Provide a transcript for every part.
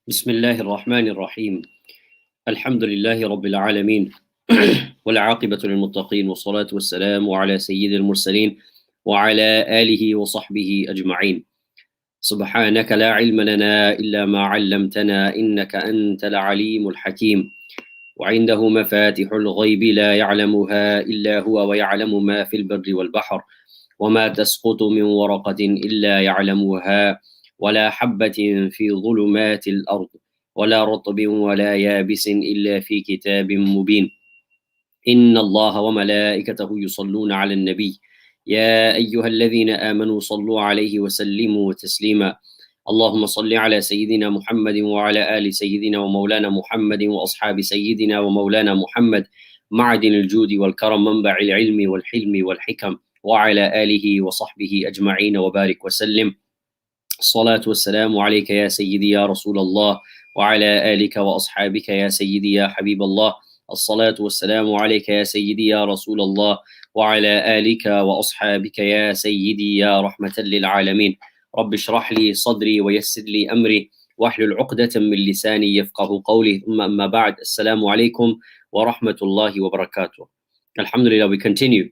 بسم الله الرحمن الرحيم الحمد لله رب العالمين والعاقبة للمتقين والصلاة والسلام على سيد المرسلين وعلى آله وصحبه أجمعين سبحانك لا علم لنا إلا ما علمتنا إنك أنت العليم الحكيم وعنده مفاتح الغيب لا يعلمها إلا هو ويعلم ما في البر والبحر وما تسقط من ورقة إلا يعلمها ولا حبة في ظلمات الأرض ولا رطب ولا يابس إلا في كتاب مبين إن الله وملائكته يصلون على النبي يا أيها الذين آمنوا صلوا عليه وسلموا تسليما اللهم صل على سيدنا محمد وعلى آل سيدنا ومولانا محمد وأصحاب سيدنا ومولانا محمد معدن الجود والكرم منبع العلم والحلم والحكم وعلى آله وصحبه أجمعين وبارك وسلم الصلاة والسلام عليك يا سيدي يا رسول الله وعلى آلك وأصحابك يا سيدي يا حبيب الله الصلاة والسلام عليك يا سيدي يا رسول الله وعلى آلك وأصحابك يا سيدي يا رحمة للعالمين رب اشرح لي صدري ويسر لي أمري واحلل عقدة من لساني يفقه قولي ثم أما بعد السلام عليكم ورحمة الله وبركاته. Alhamdulillah, we continue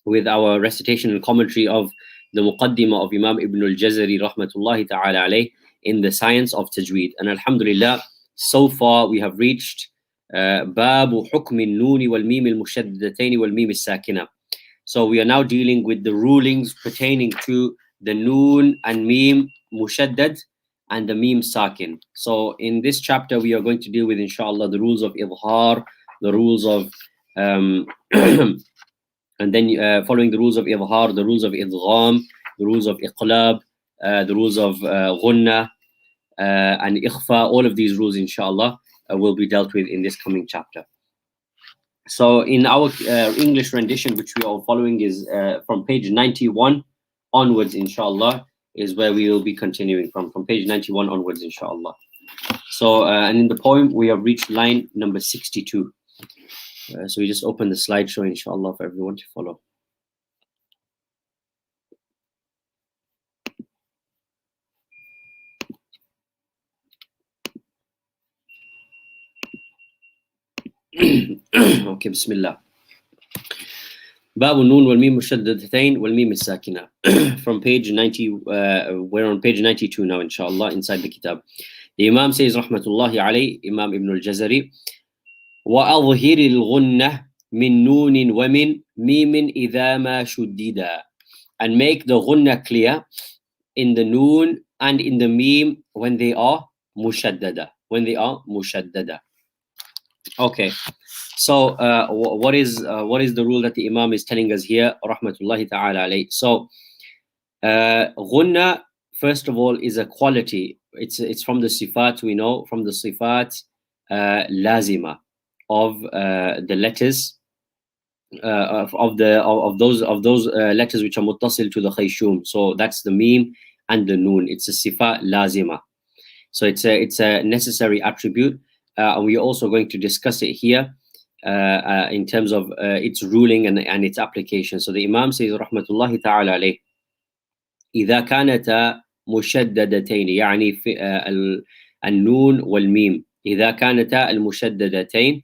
with our recitation and commentary of the Muqaddimah of Imam Ibn al-Jazari rahmatullahi ta'ala alayh in the science of Tajweed. And alhamdulillah, so far we have reached Babu Hukm al-Noon wal-Mim al-Mushaddadatain wal-Mim al-Sakina. So we are now dealing with the rulings pertaining to the Noon and Mim Mushaddad and the Mim Sakin. So in this chapter we are going to deal with inshallah the rules of Izhar, the rules of and then following the rules of Izhar, the rules of Idgham, the rules of iqlab, the rules of ghunnah and ikhfa. All of these rules inshallah will be dealt with in this coming chapter. So in our English rendition, which we are following, is from page 91 onwards inshallah, is where we will be continuing from page 91 onwards inshallah. So and in the poem we have reached line number 62. So we just open the slideshow inshallah for everyone to follow. Okay, Bismillah. Babu Noon wal Mim Mushaddadatain wal Mim Sakina. From page 90, we're on page 92 now inshallah inside the kitab. The Imam says rahmatullahi alayhi, Imam Ibn al-Jazari, وأظهر الغنة من نون ومن ميم إذا ما شددا, and make the ghunnah clear in the noon and in the mim when they are mushaddada. Okay, so what is the rule that the Imam is telling us here rahmatullahi ta'ala alayhi? So ghunnah, first of all, is a quality. It's from the sifat, we know, from the sifat lazima of the letters of those letters which are muttasil to the khayshum. So that's the mim and the noon. It's a sifa lazima. So it's a necessary attribute, and we are also going to discuss it here in terms of its ruling and its application. So the Imam says rahmatullahi ta'ala alayh, إذا كانتا مشددتين يعني في النون والميم إذا كانتا المشددتين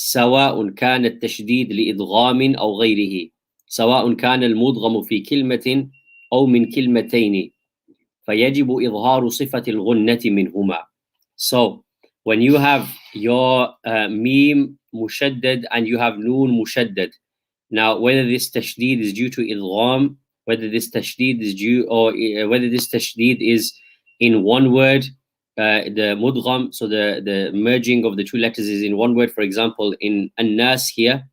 سواء كان التشديد لإدغام أو غيره سواء كان المدغم في كلمة أو من كلمتين فيجب إظهار صفة الغنة منهما. So when you have your mim mushaddad and you have noon mushaddad, now whether this tashdid is due to idgham, whether this tashdid is due, or whether this tashdid is in one word, the mudgham, so the merging of the two letters is in one word. For example, in an-nas here,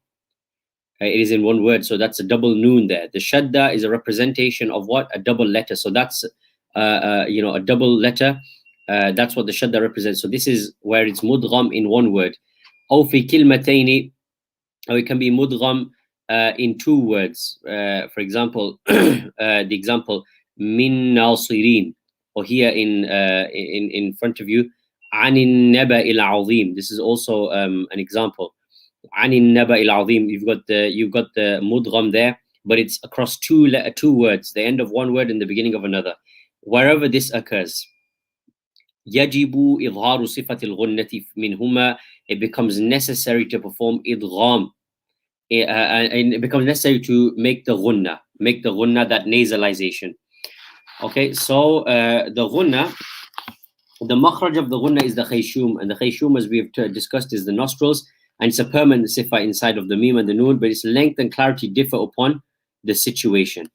it is in one word, so that's a double noon there. The shadda is a representation of what? A double letter. So that's a double letter. That's what the shadda represents. So this is where it's mudgham in one word. Aw fi kilmataini, or it can be mudgham in two words. For example, the example min nasirin, or here in front of you, anin naba il azim. This is also an example. Anin naba il azim. You've got the mudgham there, but it's across two words, the end of one word and the beginning of another. wherever this occurs, يجب إظهار صفة الغنة منهما, it becomes necessary to perform idgham, and it becomes necessary to make the ghunnah, that nasalization. Okay, so the ghunnah, the makhraj of the ghunnah is the khayshum, and the khayshum, as we've discussed, is the nostrils, and it's a permanent sifa inside of the mim and the noon, but its length and clarity differ upon the situation.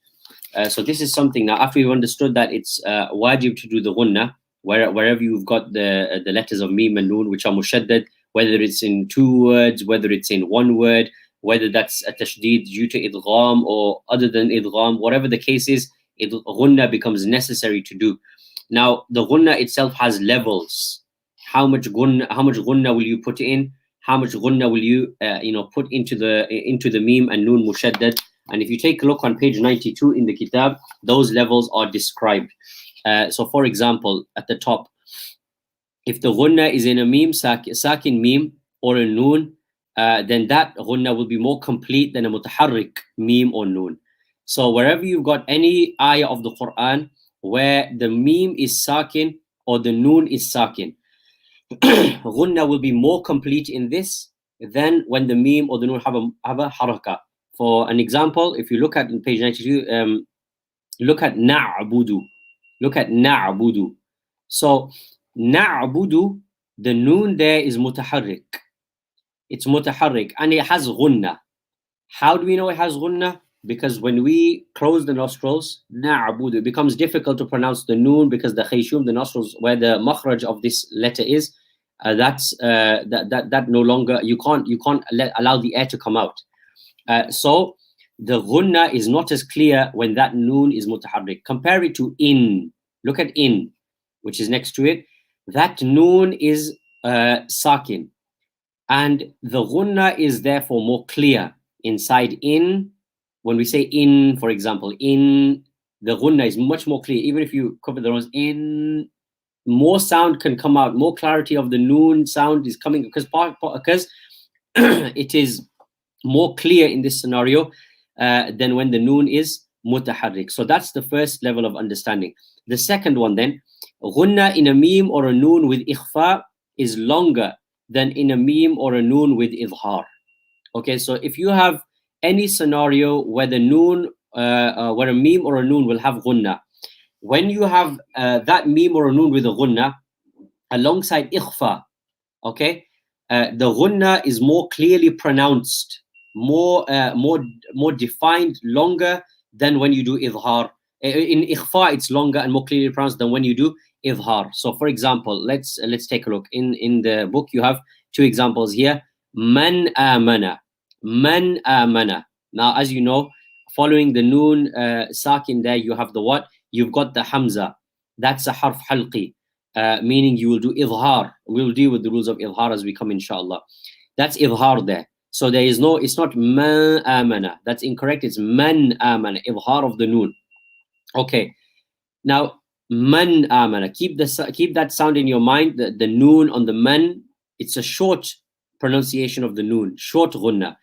So this is something, now after we've understood that it's wajib to do the ghunnah wherever you've got the letters of mim and noon which are mushaddad, whether it's in two words, whether it's in one word, whether that's a tashdid due to idgham or other than idgham, whatever the case is, ghunnah becomes necessary to do. Now the ghunnah itself has levels. How much ghunnah will you put in? How much ghunnah will you put into the mim and noon mushaddad? And if you take a look on page 92 in the kitab, those levels are described. So for example, at the top, if the ghunnah is in a mim, sakin mim, or a noon, then that ghunnah will be more complete than a mutaharrik mim or noon. So wherever you've got any ayah of the Quran where the mim is sakin or the noon is sakin, ghunnah will be more complete in this than when the mim or the noon have a harakah. For an example, if you look at in page 92, look at na'budu. Look at na'budu. So na'budu, the noon there is mutaharrik. It's mutaharrik and it has ghunnah. How do we know it has ghunnah? Because when we close the nostrils, na'budu, it becomes difficult to pronounce the noon because the khayshum, the nostrils where the makhraj of this letter is, that no longer, you can't allow the air to come out. So the ghunnah is not as clear when that noon is mutaharrik. Compare it to in. Look at in, which is next to it. That noon is sakin, and the ghunnah is therefore more clear inside in. When we say in, for example, in, the ghunnah is much more clear. Even if you cover the nose, in, more sound can come out, more clarity of the noon sound is coming because it is more clear in this scenario than when the noon is mutaharrik. So that's the first level of understanding. The second one then, ghunnah in a mim or a noon with ikhfa is longer than in a mim or a noon with izhar. Okay, so if you have any scenario where the noon, where a mim or a noon will have ghunnah, when you have that mim or a noon with a ghunnah alongside ikhfa, okay, the ghunnah is more clearly pronounced, more defined, longer than when you do izhar. In ikhfa, it's longer and more clearly pronounced than when you do izhar. So, for example, let's take a look. In the book, you have two examples here. Man amana, man amana. Now, as you know, following the noon sakin there, you have the what? You've got the hamza. That's a harf halqi, meaning you will do izhar. We'll deal with the rules of izhar as we come, inshallah. That's izhar there. So there is no, it's not man amana. That's incorrect. It's man amana, izhar of the noon. Okay. Now, man amana. Keep that sound in your mind. The noon on the man, it's a short pronunciation of the noon, short ghunnah,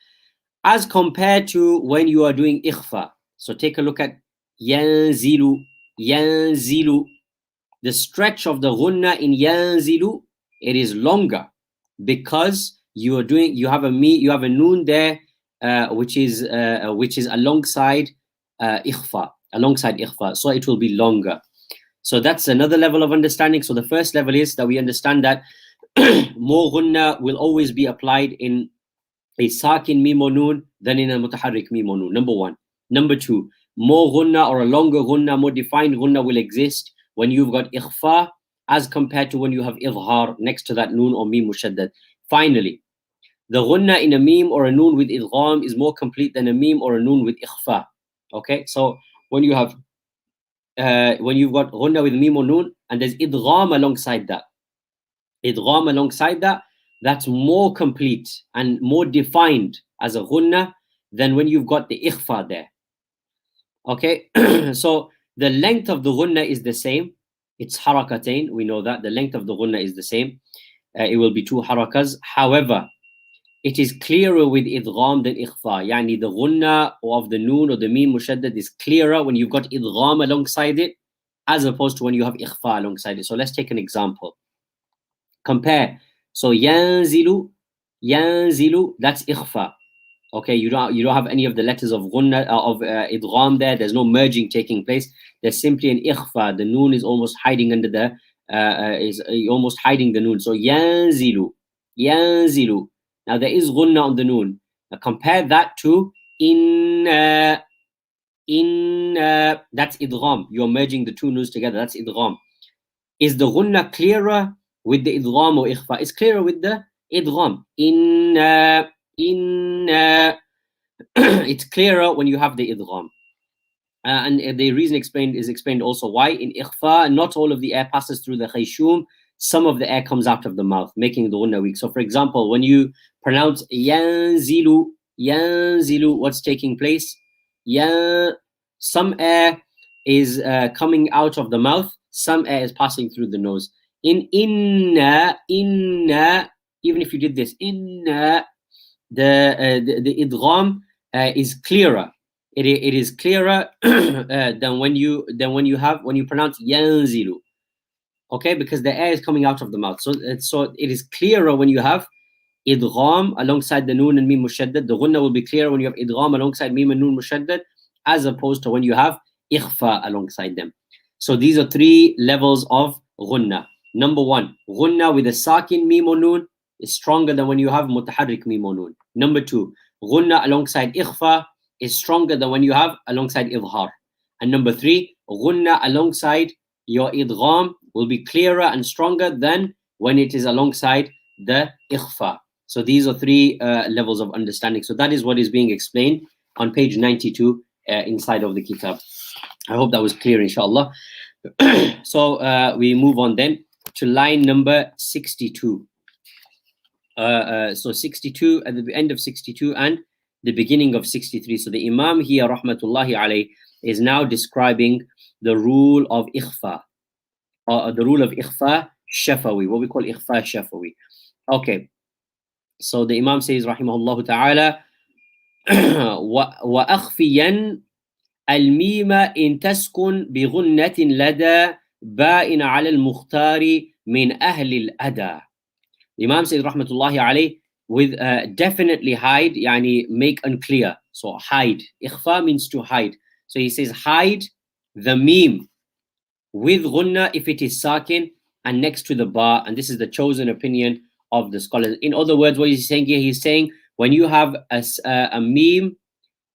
as compared to when you are doing ikhfa. So take a look at yanzilu, yanzilu. The stretch of the ghunnah in yanzilu, it is longer because you have a noon there, which is alongside ikhfa, so it will be longer. So that's another level of understanding. So the first level is that we understand that more ghunnah will always be applied in a sakin mim or noon than in a mutaharrik mim or noon. Number one. Number two, more ghunnah or a longer ghunnah, more defined ghunnah will exist when you've got ikhfa as compared to when you have izhar next to that noon or mim mushaddad. Finally, the ghunnah in a mim or a noon with idgham is more complete than a mim or a noon with ikhfa. Okay, so when you have when you've got ghunnah with mim or noon and there's idgham alongside that, that's more complete and more defined as a ghunnah than when you've got the ikhfa there. Okay, so the length of the ghunnah is the same. It's harakatain. We know that the length of the ghunnah is the same. It will be two harakas. However, it is clearer with idgham than ikhfa. Yani the ghunnah of the noon or the mim mushaddad is clearer when you've got idgham alongside it as opposed to when you have ikhfa alongside it. So let's take an example. Compare. So yanzilu, yanzilu, that's ikhfa. Okay, you don't have any of the letters of ghunnah of idgham there. There's no merging taking place. There's simply an ikhfa. The noon is almost hiding under the is almost hiding the noon. So yanzilu, yanzilu. Now there is ghunnah on the noon. Now compare that to in that's idgham. You're merging the two noons together. That's idgham. Is the ghunnah clearer with the idgham or ikhfa? It's clearer with the idgham. It's clearer when you have the idgham. And the reason is explained also why. In ikhfa, not all of the air passes through the khayshum. Some of the air comes out of the mouth, making the ghunnah weak. So for example, when you pronounce yanzilu, yanzilu, what's taking place? Some air is coming out of the mouth, some air is passing through the nose. In inna, even if you did this, inna, the idgham is clearer. It is clearer than when you pronounce yanzilu. Okay, because the air is coming out of the mouth. So it is clearer when you have idgham alongside the noon and mim mushaddad. The ghunnah will be clearer when you have idgham alongside mim and noon mushaddad, as opposed to when you have ikhfa alongside them. So these are three levels of ghunnah. Number one, ghunnah with a sakin mim or noon is stronger than when you have mutaharrik mim or noon. Number two, ghunnah alongside ikhfa is stronger than when you have alongside izhar. And number three, ghunnah alongside your idgham will be clearer and stronger than when it is alongside the ikhfa. So these are three levels of understanding. So that is what is being explained on page 92 inside of the kitab. I hope that was clear, inshallah. So we move on then to line number 62. So 62 at the end of 62 and the beginning of 63. So the Imam here, rahmatullahi alayh, is now describing the rule of ikhfa, the rule of ikhfa shafawi, what we call ikhfa shafawi. Okay, so the Imam says, rahimahullah ta'ala, وَأَخْفِيًا الْمِيمَ إِن تَسْكُنْ بِغُنَّةٍ لَدَى بَائِنَ عَلَى الْمُخْتَارِ مِنْ أَهْلِ الْأَدَى. The Imam says, rahmatullahi alayh, with definitely hide, yani make unclear. So hide. Ikhfa means to hide. So he says hide the meme with ghunnah if it is sakin and next to the ba, and this is the chosen opinion of the scholars. In other words, what he's saying here, he's saying when you have a meme,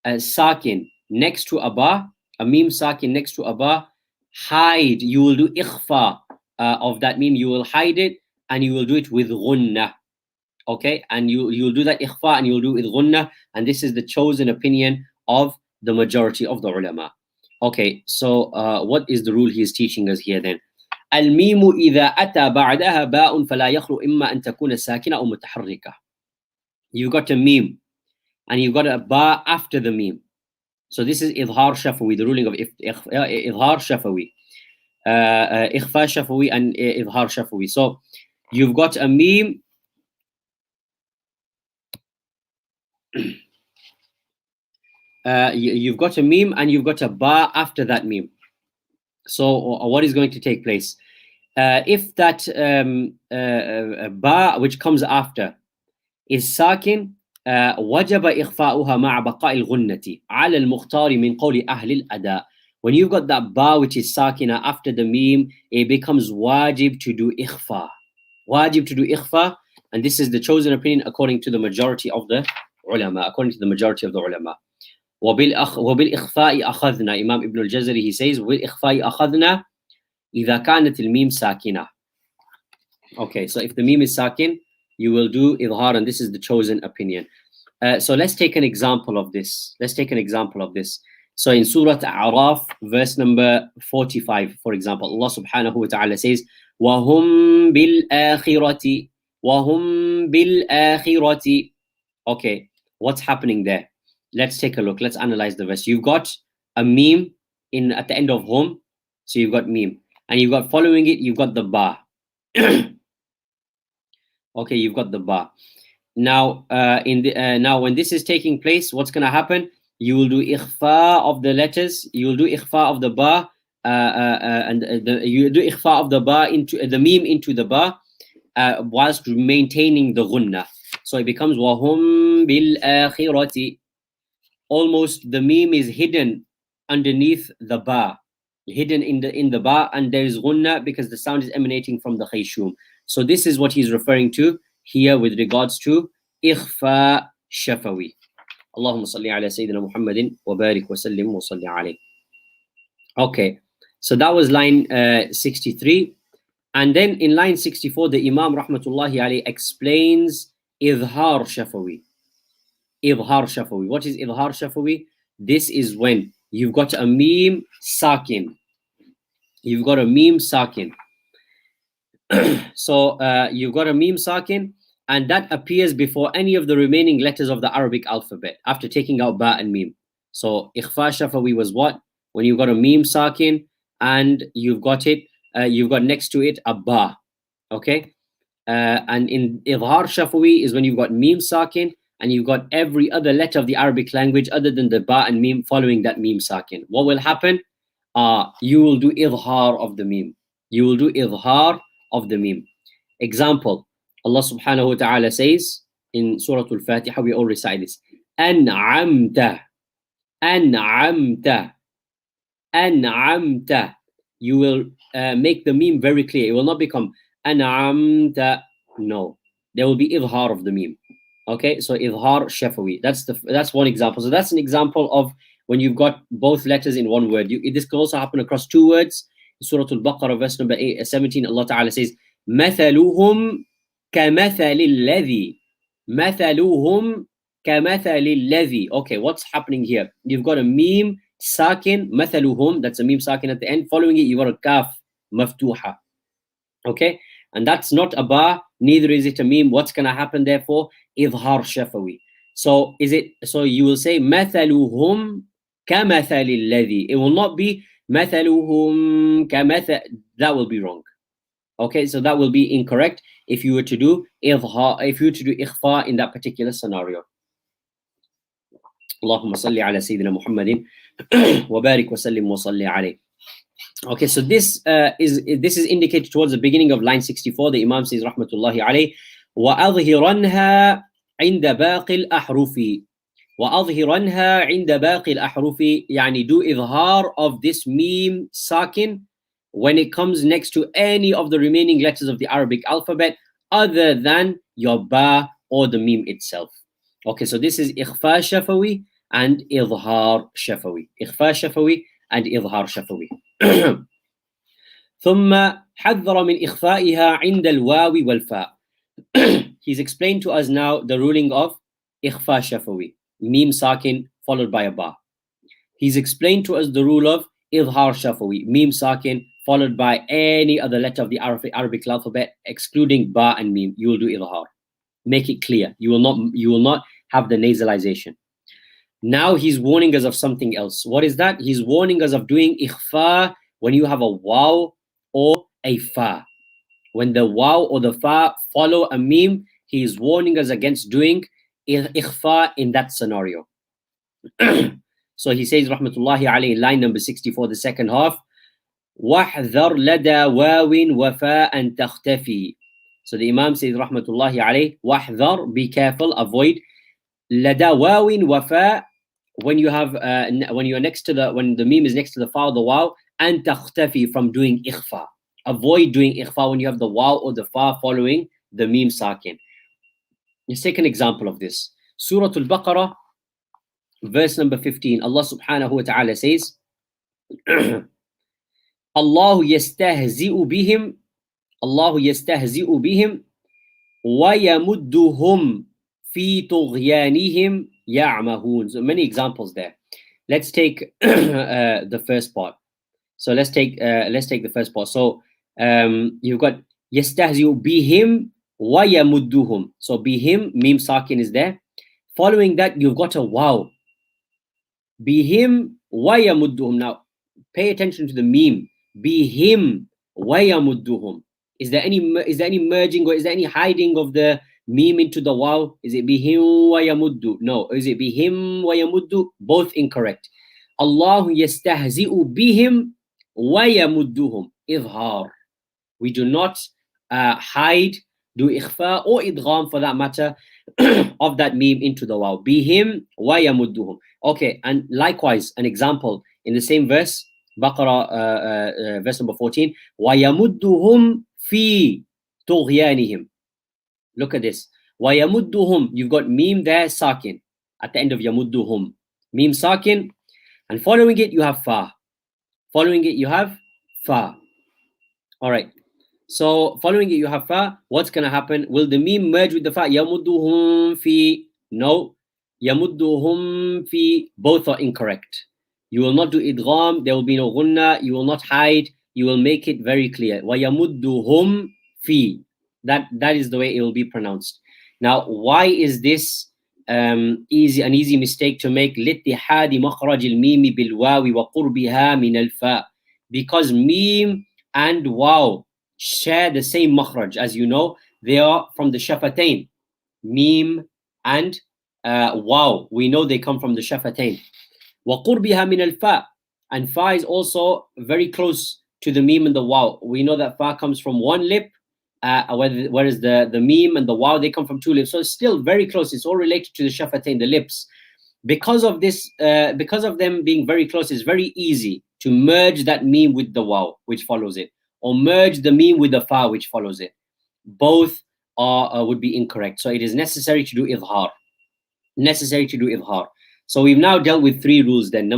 a sakin next to a ba, a meme sakin next to a ba, hide. You will do ikhfa of that meme. You will hide it and you will do it with ghunnah. Okay, and you'll do that ikhfa and you'll do it with ghunnah, and this is the chosen opinion of the majority of the ulama. Okay, so what is the rule he is teaching us here then? الميم إذا أتى بعدها باء فلا يخلو إما أن تكون ساكنة أو متحركة. You got a meme and you got a ba after the meme. So this is Izhar shafawi, the ruling of Izhar shafawi, ikhfa shafawi and Izhar shafawi. So you've got a meme. You've got a meme and you've got a ba after that meme. So what is going to take place? If that ba which comes after is sakin, وجب إخفاؤها مع بقاء الغنة على المختار من قول أهل الأداء. When you've got that ba which is sakina after the meme, it becomes wajib to do ikhfa. Wajib to do ikhfa, and this is the chosen opinion according to the majority of the ulama. According to the majority of the ulama. وبالإخفاء أخذنا. Imam Ibn al-Jazari, he says, وبالإخفاء أخذنا إذا كانت الميم ساكنة. Okay, so if the meme is sakin, you will do idhar, and this is the chosen opinion. So let's take an example of this. So in Surah A'raf, verse number 45, for example, Allah subhanahu wa ta'ala says, وَهُمْ بِالْآخِرَةِ. Okay, what's happening there? Let's take a look. Let's analyze the verse. You've got a meme at the end of hum. So you've got meme. And you've got following it, you've got the ba. Okay, you've got the ba. Now, now when this is taking place, what's going to happen? You will do ikhfa of the letters. You will do ikhfa of the ba you do ikhfa of the ba into the meme into the ba whilst maintaining the ghunnah. So it becomes wahum bil akhirati. Almost the meme is hidden underneath the ba, hidden in the ba, and there is ghunnah because the sound is emanating from the khayshum. So this is what he's referring to here with regards to ikhfa shafawi. Allahumma salli ala Sayyidina Muhammadin wa barik wa sallim wa salli alayhi. Okay, so that was line 63. And then in line 64, the Imam Rahmatullahi alayhi explains Izhar shafawi. Izhar shafawi. What is Izhar shafawi? This is when you've got a meme sakin. You've got a meme sakin. So you've got a meme sakin, and that appears before any of the remaining letters of the Arabic alphabet after taking out ba and meme. So ikhfa shafawi was what? When you've got a meme sakin and you've got next to it a ba. Okay? And in Izhar shafawi is when you've got meme sakin and you've got every other letter of the Arabic language other than the ba and meme following that meme sakin. What will happen? You will do Izhar of the meme. You will do Izhar of the meme. Example, Allah subhanahu wa ta'ala says in Surah Al-Fatiha, we all recite this. An'amta. An'amta. An'amta. You will make the meme very clear. It will not become An'amta. No. There will be Izhar of the meme. Okay, so Izhar shafawi. That's one example. So that's an example of when you've got both letters in one word. This can also happen across two words. Surah Al-Baqarah, verse number 17, Allah Ta'ala says, مَثَلُهُمْ كَمَثَلِ الَّذِي مَثَلُهُمْ كَمَثَلِ الَّذِي. Okay, what's happening here? You've got a meme sakin, مَثَلُهُمْ, that's a meme sakin at the end. Following it, you've got a kaf, maftuha. Okay, and that's not a ba, neither is it a meme. What's going to happen therefore? Izhar shafawi. So you will say مَثَلُهُمْ كَمَثَلِ الَّذِي. It will not be مثلهم كمثل. That will be wrong. Okay, so that will be incorrect if you were to do izhar, if you were to do ikhfa in that particular scenario. Allahumma salli ala Sayyidina Muhammadin wa barik wa sallim wa salli alayhi. Okay, so this is indicated towards the beginning of line 64. The Imam says rahmatullahi alayhi wa adhiranha inda baqi al-ahrufi. وأظهرنها عند باقي الأحرف, يعني do إظهار of this meme sakin when it comes next to any of the remaining letters of the Arabic alphabet other than your ba or the meme itself. Okay, so this is ikhfa shafawi and izhar shafawi. Ikhfa shafawi and izhar shafawi. ثم حذر من إخفائها عند الواو والفاء. He's explained to us now the ruling of ikhfa shafawi, meme sakin followed by a ba. He's explained to us the rule of izhar shafawi, meme sakin followed by any other letter of the Arabic alphabet excluding ba and meme. You will do izhar. Make it clear. You will not have the nasalization. Now he's warning us of something else. What is that? He's warning us of doing ikhfa when you have a waw or a fa. When the waw or the fa follow a meme, he is warning us against doing ikhfa in that scenario. So he says rahmatullahi alayhi, line number 64, the second half, وَحْذَرْ لَدَى وَاوٍ وَفَاءً تَخْتَفِي. So the Imam says rahmatullahi alayhi, وَحْذَرْ, be careful, avoid, لَدَى وَاوٍ وَفَاء, when you have when you're next to the, when the meme is next to the fa or the waw, and تَخْتَفِي, from doing ikhfa. Avoid doing ikhfa when you have the waw or the fa following the meme sakin. Let's take an example of this. Surah Al-Baqarah, verse number 15. Allah subhanahu wa ta'ala says, Allah yastahzi'u bihim, Allah yastahzi'u bihim, wa yamudduhum fi tughyanihim ya'mahun. So many examples there. Let's take the first part. So let's take the first part. So you've got yastahzi'u bihim wa yamudduhum. So bihim, meme sakin is there. Following that, you've got a waw. Bihim wa yamudduhum. Now, pay attention to the meme. Bihim wa yamudduhum. Is there any merging or is there any hiding of the meme into the waw? Is it bihim wa yamuddu? No. Is it bihim wa yamuddu? Both incorrect. Allah yastahzi'u bihim وَيَمُدُّهُمْ Izhar. We do not hide, do ikhfa or idgham for that matter, of that meme into the waw. Bihim وَيَمُدُّهُمْ. Okay, and likewise, an example in the same verse, Baqarah verse number 14, وَيَمُدُّهُمْ فِي طُغْيَانِهِمْ. Look at this. وَيَمُدُّهُمْ. You've got meme there, sakin, at the end of yamudduhum. Meme sakin, and following it you have fa. Following it you have fa. All right. So following it you have fa. What's going to happen? Will the meme merge with the fa? Yamudduhum fi. No. Yamudduhum fi. Both are incorrect. You will not do idgham. There will be no ghunnah. You will not hide. You will make it very clear. وَيَمُدُّهُمْ fi. That is the way it will be pronounced. Now, why is this an easy mistake to make? لِاتِّحَادِ مَخْرَجِ الْمِيمِ بِالْوَاوِ وَقُرْبِهَا مِنَ الْفَاءِ. Because meme and waw share the same makhraj. As you know, they are from the shafatain. Meme and waw, we know they come from the shafatain. وَقُرْبِهَا مِنَ الْفَاءِ. And fa is also very close to the meme and the waw. We know that fa comes from one lip, whereas the meme and the waw, they come from two lips. So it's still very close. It's all related to the shafatain, the lips. Because of this, because of them being very close, it's very easy to merge that meme with the waw, which follows it, or merge the meme with the fa, which follows it. Both are would be incorrect. So it is necessary to do izhar. Necessary to do izhar. So we've now dealt with three rules then.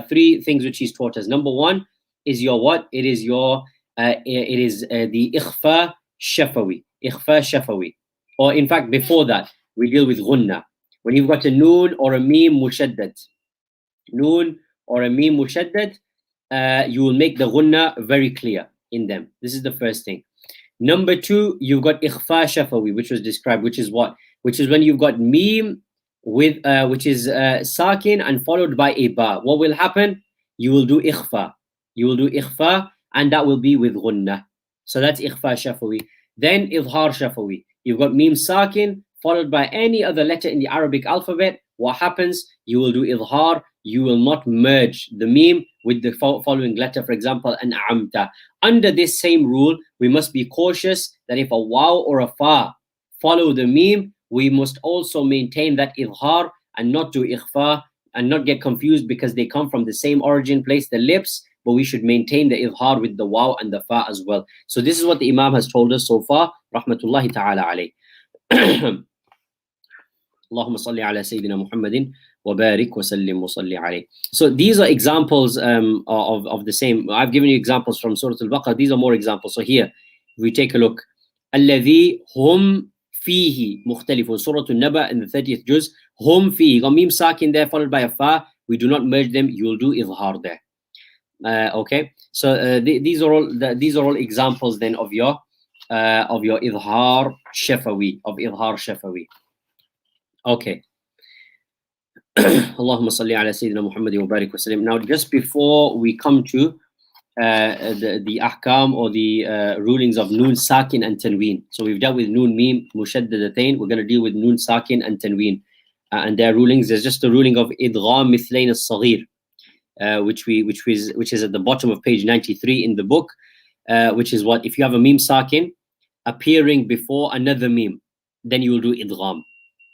Three things which he's taught us. Number one is your what? It is your the ikhfa shafawi. Ikhfa shafawi. Or in fact, before that, we deal with ghunnah. When you've got a noon or a meme mushaddad, noon or a meme mushaddad, you will make the ghunnah very clear in them. This is the first thing. Number two, you've got ikhfa shafawi, which was described, which is what? Which is when you've got meme with which is sakin and followed by a ba. What will happen? You will do ikhfa. You will do ikhfa, and that will be with ghunnah. So that's ikhfa shafawi. Then izhar shafawi. You've got meme sakin followed by any other letter in the Arabic alphabet. What happens? You will do izhar. You will not merge the meme with the following letter, for example, an amta. Under this same rule, we must be cautious that if a waw or a fa follow the meme, we must also maintain that izhar and not do ikhfa and not get confused because they come from the same origin place, the lips, but we should maintain the izhar with the waw and the fa as well. So this is what the Imam has told us so far, rahmatullahi ta'ala alayh. Allahumma salli ala Sayyidina Muhammadin wa barik wa sallim wa salli alayh. So these are examples of the same. I've given you examples from Surah Al-Baqarah. These are more examples. So here, if we take a look. الذي هم فيه مختلفون. Surah Al-Naba in the 30th juz. Hum fihi. Got meme sakin there followed by a fa. We do not merge them. You will do izhar there. Okay. So these are all examples then of your izhar shafawi. Okay. Allahumma salli ala Sayyidina Muhammad wa barik wa sallim. Now, just before we come to the ahkam or the rulings of noon sakin and tanween. So we've dealt with noon meme mushaddadatain. We're going to deal with noon sakin and tanween and their rulings. There's just the ruling of idgham mithlain as-saghir, which is at the bottom of page 93 in the book, which is what? If you have a meme sakin appearing before another meme, then you will do idgham.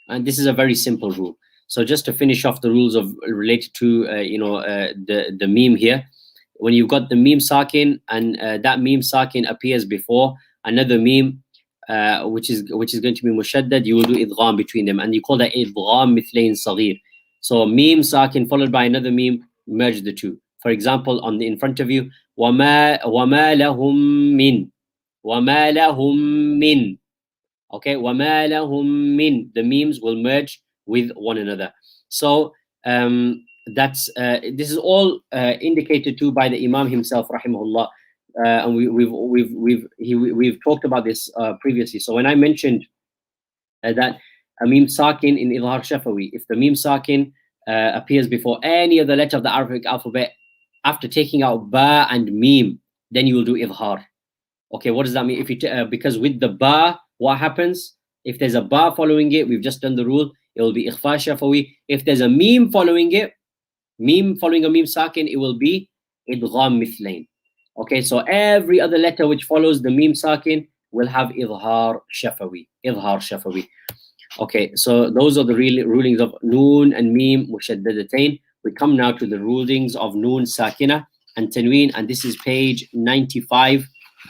And this is a very simple rule. So just to finish off the rules of related to the meme here, when you've got the meme sakin and that meme sakin appears before another meme, which is going to be mushaddad, you will do idgham between them, and you call that idgham mithlain saghir. So meme sakin followed by another meme, merge the two. For example, in front of you, وَمَا لَهُم مِّن. Okay, وَمَا لَهُم مِّن. The memes will merge with one another. So that's this is all indicated to by the Imam himself, rahimahullah, and we've talked about this previously. So when I mentioned that a meme sakin in Izhar shafawi, if the meme sakin appears before any other letter of the Arabic alphabet after taking out ba and meme, then you will do izhar. Okay, what does that mean? If you because with the ba, what happens? If there's a ba following it, we've just done the rule, it will be ikhfa shafawi. If there's a meme following it, meme following a meme sakin, it will be idgham mithlain. Okay, so every other letter which follows the mim sakin will have idhar shafawi. Idhar shafawi. Okay, so those are the rulings of noon and mim mushaddadatain. We come now to the rulings of noon sakina and tanween, and this is page 95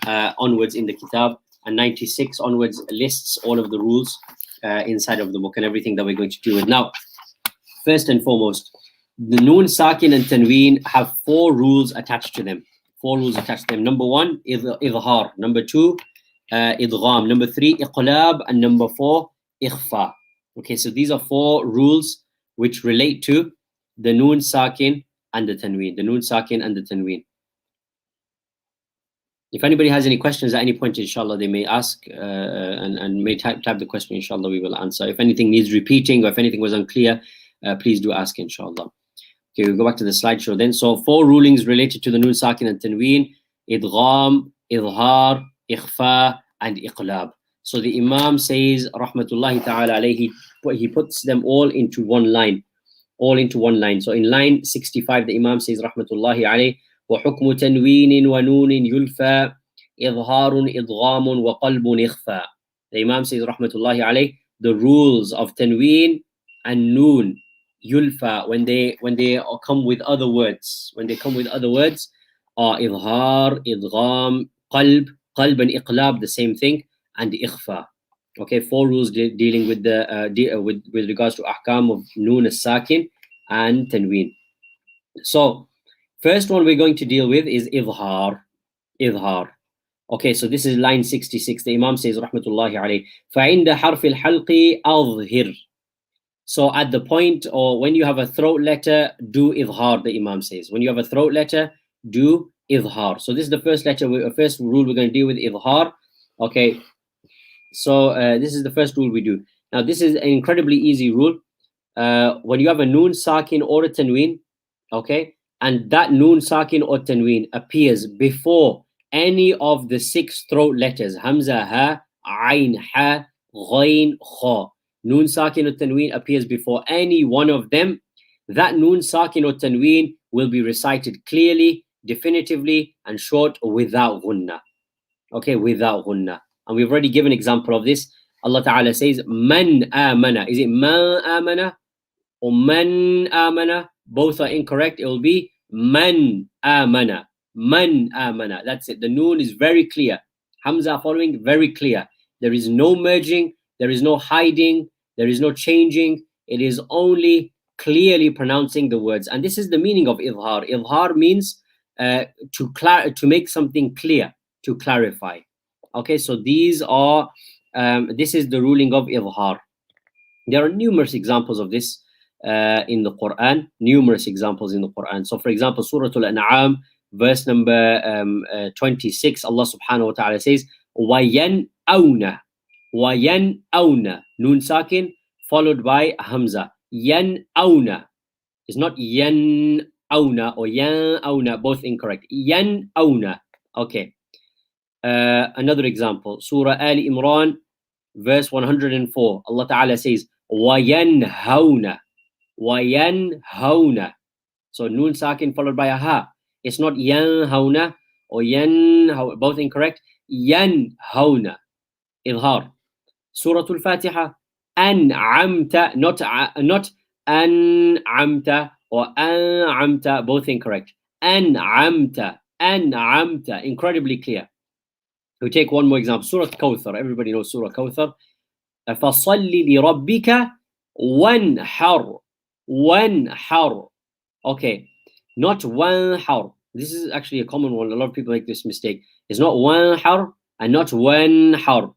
onwards in the kitab, and 96 onwards lists all of the rules inside of the book and everything that we're going to deal with. Now, first and foremost, the noon sakin and tanween have 4 rules attached to them. 4 rules attached to them. Number 1, idhar. Number 2, idgham. Number 3, iqlab. And number 4, ikhfa. Okay, so these are 4 rules which relate to the noon sakin and the tanween. The noon sakin and the tanween. If anybody has any questions at any point, inshallah, they may ask and may type the question. Inshallah, we will answer. If anything needs repeating or if anything was unclear, please do ask, inshallah. Okay, we'll go back to the slideshow then. So 4 rulings related to the noon sakin and tanween: idgham, izhar, ikhfa, and iqlab. So the Imam says, rahmatullahi ta'ala alayhi, he puts them all into one line. All into one line. So in line 65, the Imam says, rahmatullahi alayhi, وحكم تنوين ونون يلفى إظهار إضغام وقلب إخفى. The Imam says, rahmatullahi alayhi, the rules of tanween and noon yulfa, when they come with other words, are idhar, idgham, qalb and iqlab, the same thing, and ikhfa. Okay, 4 rules dealing with the with regards to ahkam of noon as-sakin and tanween. So first one we're going to deal with is idhar. Okay, so this is line 66. The Imam says, rahmatullahi alayhi, فَعِنْدَ حَرْفِ الْحَلْقِ أَظْهِرْ. So at the point, or when you have a throat letter, do idhar, the Imam says. When you have a throat letter, do idhar. So this is the first first rule we're going to deal with, idhar. Okay, so this is the first rule we do. Now this is an incredibly easy rule. When you have a noon sakin or a tanween, okay, and that noon sakin or tanween appears before any of the 6 throat letters, hamza, ha, ayn, ha, ghayn, kha. Noon sakin or tanween appears before any one of them, that noon sakin or tanween will be recited clearly, definitively, and short, without ghunnah. Okay, without ghunnah. And we've already given an example of this. Allah Ta'ala says, man amana. Is it man amana or man amana? Both are incorrect. It will be man amana. Man amana. That's it. The noon is very clear. Hamza following, very clear. There is no merging. There is no hiding. There is no changing. It is only clearly pronouncing the words. And this is the meaning of idhar. Idhar means to make something clear, to clarify. Okay, so these are, this is the ruling of idhar. There are numerous examples of this in the Quran, numerous examples in the Quran. So for example, Surah Al-An'am, verse number 26, Allah subhanahu wa ta'ala says, وَيَنْأَوْنَ وَيَنْأَوْنَ, noon sakin followed by hamza. يَنْأَوْنَ. It's not يَنْأَوْنَ or يَنْأَوْنَ, both incorrect. يَنْأَوْنَ. Okay. Another example, Surah Ali Imran, verse 104. Allah Ta'ala says, وَيَنْهَوْنَ وَيَنْهَوْنَ. So noon sakin followed by a ha. It's not يَنْهَوْنَ or يَنْهَوْنَ, both incorrect. يَنْهَوْنَ. Idhar. Surah Al-Fatiha, أَنْعَمْتَ, not أَنْعَمْتَ or أَنْعَمْتَ, both incorrect. أَنْعَمْتَ, أَنْعَمْتَ, incredibly clear. We take one more example, Surah Kawthar. Everybody knows Surah Kawthar. فَصَلِّ لِرَبِّكَ وَانْحَرْ. وَانْحَرْ. Okay, not وَانْحَرْ. This is actually a common one. A lot of people make this mistake. It's not وَانْحَرْ and not وَانْحَرْ.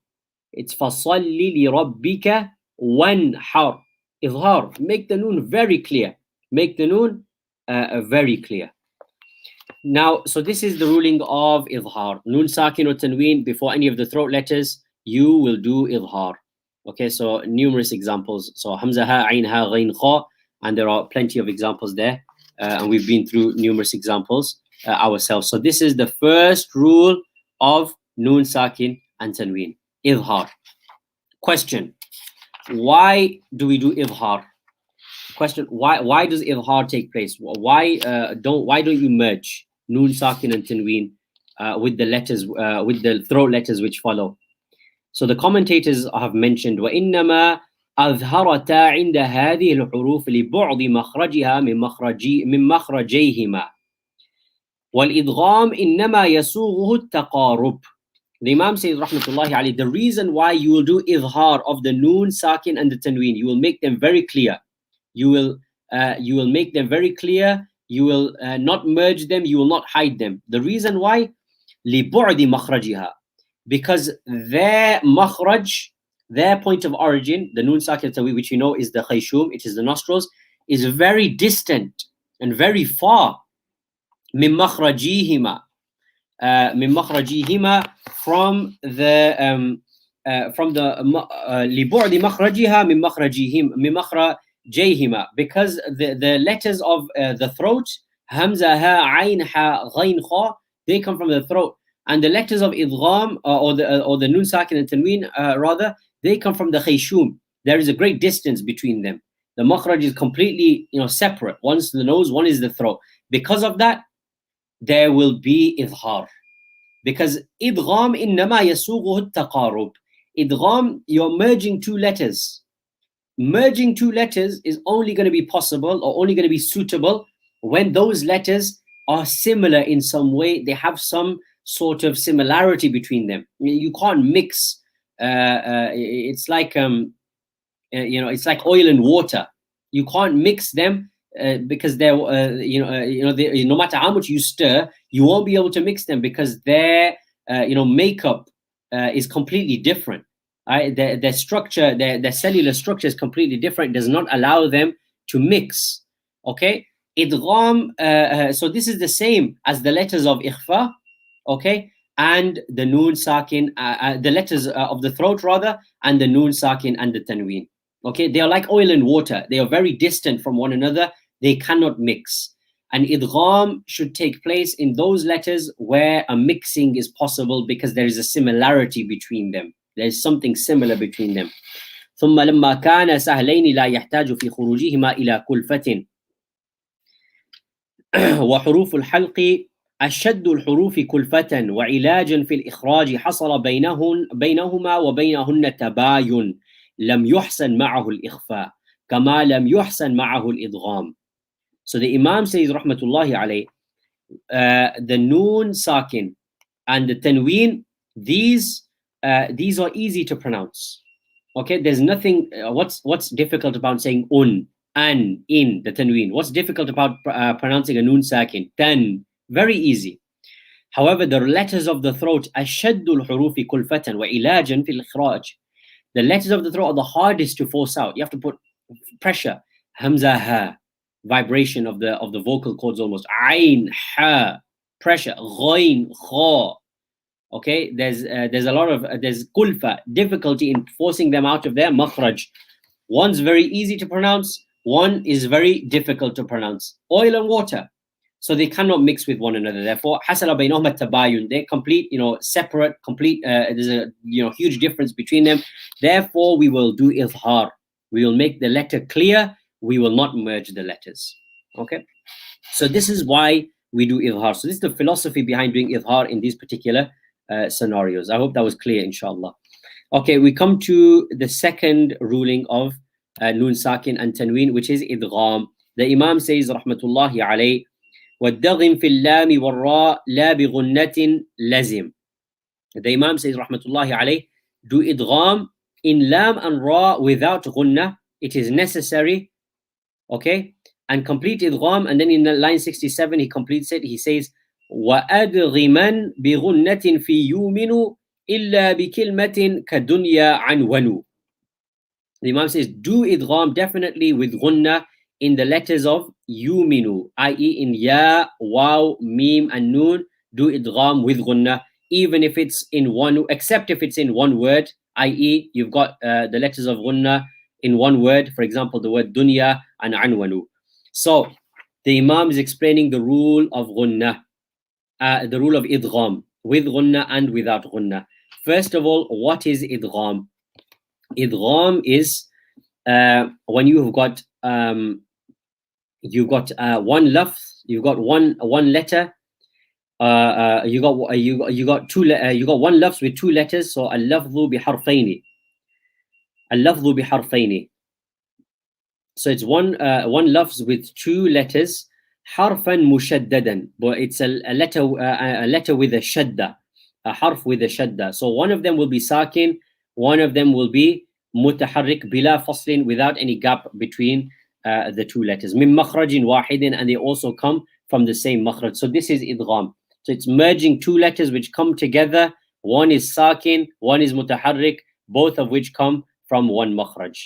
It's فَصَلِّ لِرَبِّكَ وَانْحَرْ. Idhar. Make the noon very clear. Make the noon very clear. Now, so this is the ruling of idhar. Noon sakin or tanween before any of the throat letters, you will do idhar. Okay, so numerous examples. So hamza, ha, ayn, ha, ghayn, kha, and there are plenty of examples there. And we've been through numerous examples ourselves. So this is the first rule of noon sakin and tanween. Idhar. Question: why do we do idhar? Question: why does idhar take place? Why don't you merge noon sakin and tanween the letters, with the throat letters which follow. So the commentators have mentioned وإنما أظهرتا عند هذه الحروف لبعد مخرجها من مخرجيهما والإدغام إنما يسوغه التقارب. The Imam says rahmatullahi alayhi, the reason why you will do izhar of the noon, sakin and the tanween, you will make them very clear. You will make them very clear. You will not merge them. You will not hide them. The reason why, لبعد مخرجها, because their makhraj, their point of origin, the noon, sakin, tanween, which you know is the khayshum, it is the nostrils, is very distant and very far. من مخرجيهما, من مخرجيهما, from the لبعد مخرجها من مخرجيهما, because the letters of the throat, hamza, ha, ayn, ha, ghayn, kha, they come from the throat, and the letters of idgham or the nun, sakin and tanween, rather, they come from the khayshum. There is a great distance between them. The makhraj is completely separate. One's the nose, one is the throat. Because of that, there will be izhar. Because idgham innama yasughuhu at-taqarub. Idgham, you're merging two letters. Merging two letters is only going to be possible or only going to be suitable when those letters are similar in some way. They have some sort of similarity between them. You can't mix. It's like it's like oil and water. You can't mix them. Because they're no matter how much you stir, you won't be able to mix them because their makeup is completely different. Their structure, their cellular structure is completely different. It does not allow them to mix. Okay, idgham. So this is the same as the letters of ikhfa. Okay, and the noon, sakin, the letters of the throat rather, and the noon, sakin and the tanween. Okay, they are like oil and water. They are very distant from one another. They cannot mix. And idgham should take place in those letters where a mixing is possible because there is a similarity between them. There is something similar between them. ثم لما كان سهلين لا يحتاج في خروجهما إلى كلفة وحروف الحلق أشد الحروف كلفة وعلاجا في الإخراج حصل بينهما وبينهن تباين لم يحسن معه الإخفاء كما لم يحسن معه الإدغام. So the Imam says rahmatullahi alayh, the noon, sakin and the tanween, these are easy to pronounce. Okay, there's nothing what's difficult about saying an, in, the tanween. What's difficult about pronouncing a noon, sakin? Tan, very easy. However, the letters of the throat, أشد الحروف كلفة وعلاجا في الإخراج, the letters of the throat are the hardest to force out. You have to put pressure. Hamza, ha, vibration of the vocal cords almost. Ayn, ha, pressure. Ghayn, kha. Okay, there's a lot of there's kulfa, difficulty in forcing them out of their makhraj. One's very easy to pronounce, one is very difficult to pronounce. Oil and water, so they cannot mix with one another. Therefore, hasala baynahuma tabayun, they're complete, separate, complete. There's a huge difference between them. Therefore, we will do izhar. We will make the letter clear. We will not merge the letters. Okay, so this is why we do izhar. So this is the philosophy behind doing izhar in these particular scenarios. I hope that was clear, inshallah. Okay, we come to the second ruling of noon, sakin and tanween, which is idgham. The Imam says rahmatullahi alayh, وَالدَّغِمْ فِي اللَّامِ وَالرَّاءِ لَا بِغُنَّةٍ لَزِمْ. The Imam says rahmatullahi alayh, do idgham in lam and ra without ghunnah. It is necessary. Okay, and complete idgham. And then in line 67 he completes it. He says وَأَدْغِمًا بِغُنَّةٍ فِي يُؤْمِنُ إِلَّا بِكِلْمَةٍ كَدُنْيَا عَنْوَنُ. The Imam says do idgham definitely with ghunnah in the letters of yuminu, i.e. in ya, waw, mim and noon. Do idgham with ghunnah, even if it's in one, except if it's in one word, i.e. you've got the letters of ghunnah in one word, for example the word dunya and anwanu. So the Imam is explaining the rule of ghunnah, the rule of idgham with ghunnah and without ghunnah. First of all, what is idgham? Idgham is when you've got one lafz, you've got one letter, you got one lafz with two letters. So al-lafzu biharfaini. Al-lafzu biharfaini. So it's one lafz with two letters. Harfan mushaddadan, but it's a letter with a shadda, a harf with a shadda. So one of them will be sakin, one of them will be mutaharrik bila faslin, without any gap between the two letters. Min makhrajin wahidin, and they also come from the same makhraj. So this is idgham. So it's merging two letters which come together. One is sakin, one is mutaharrik, both of which come from one makhraj.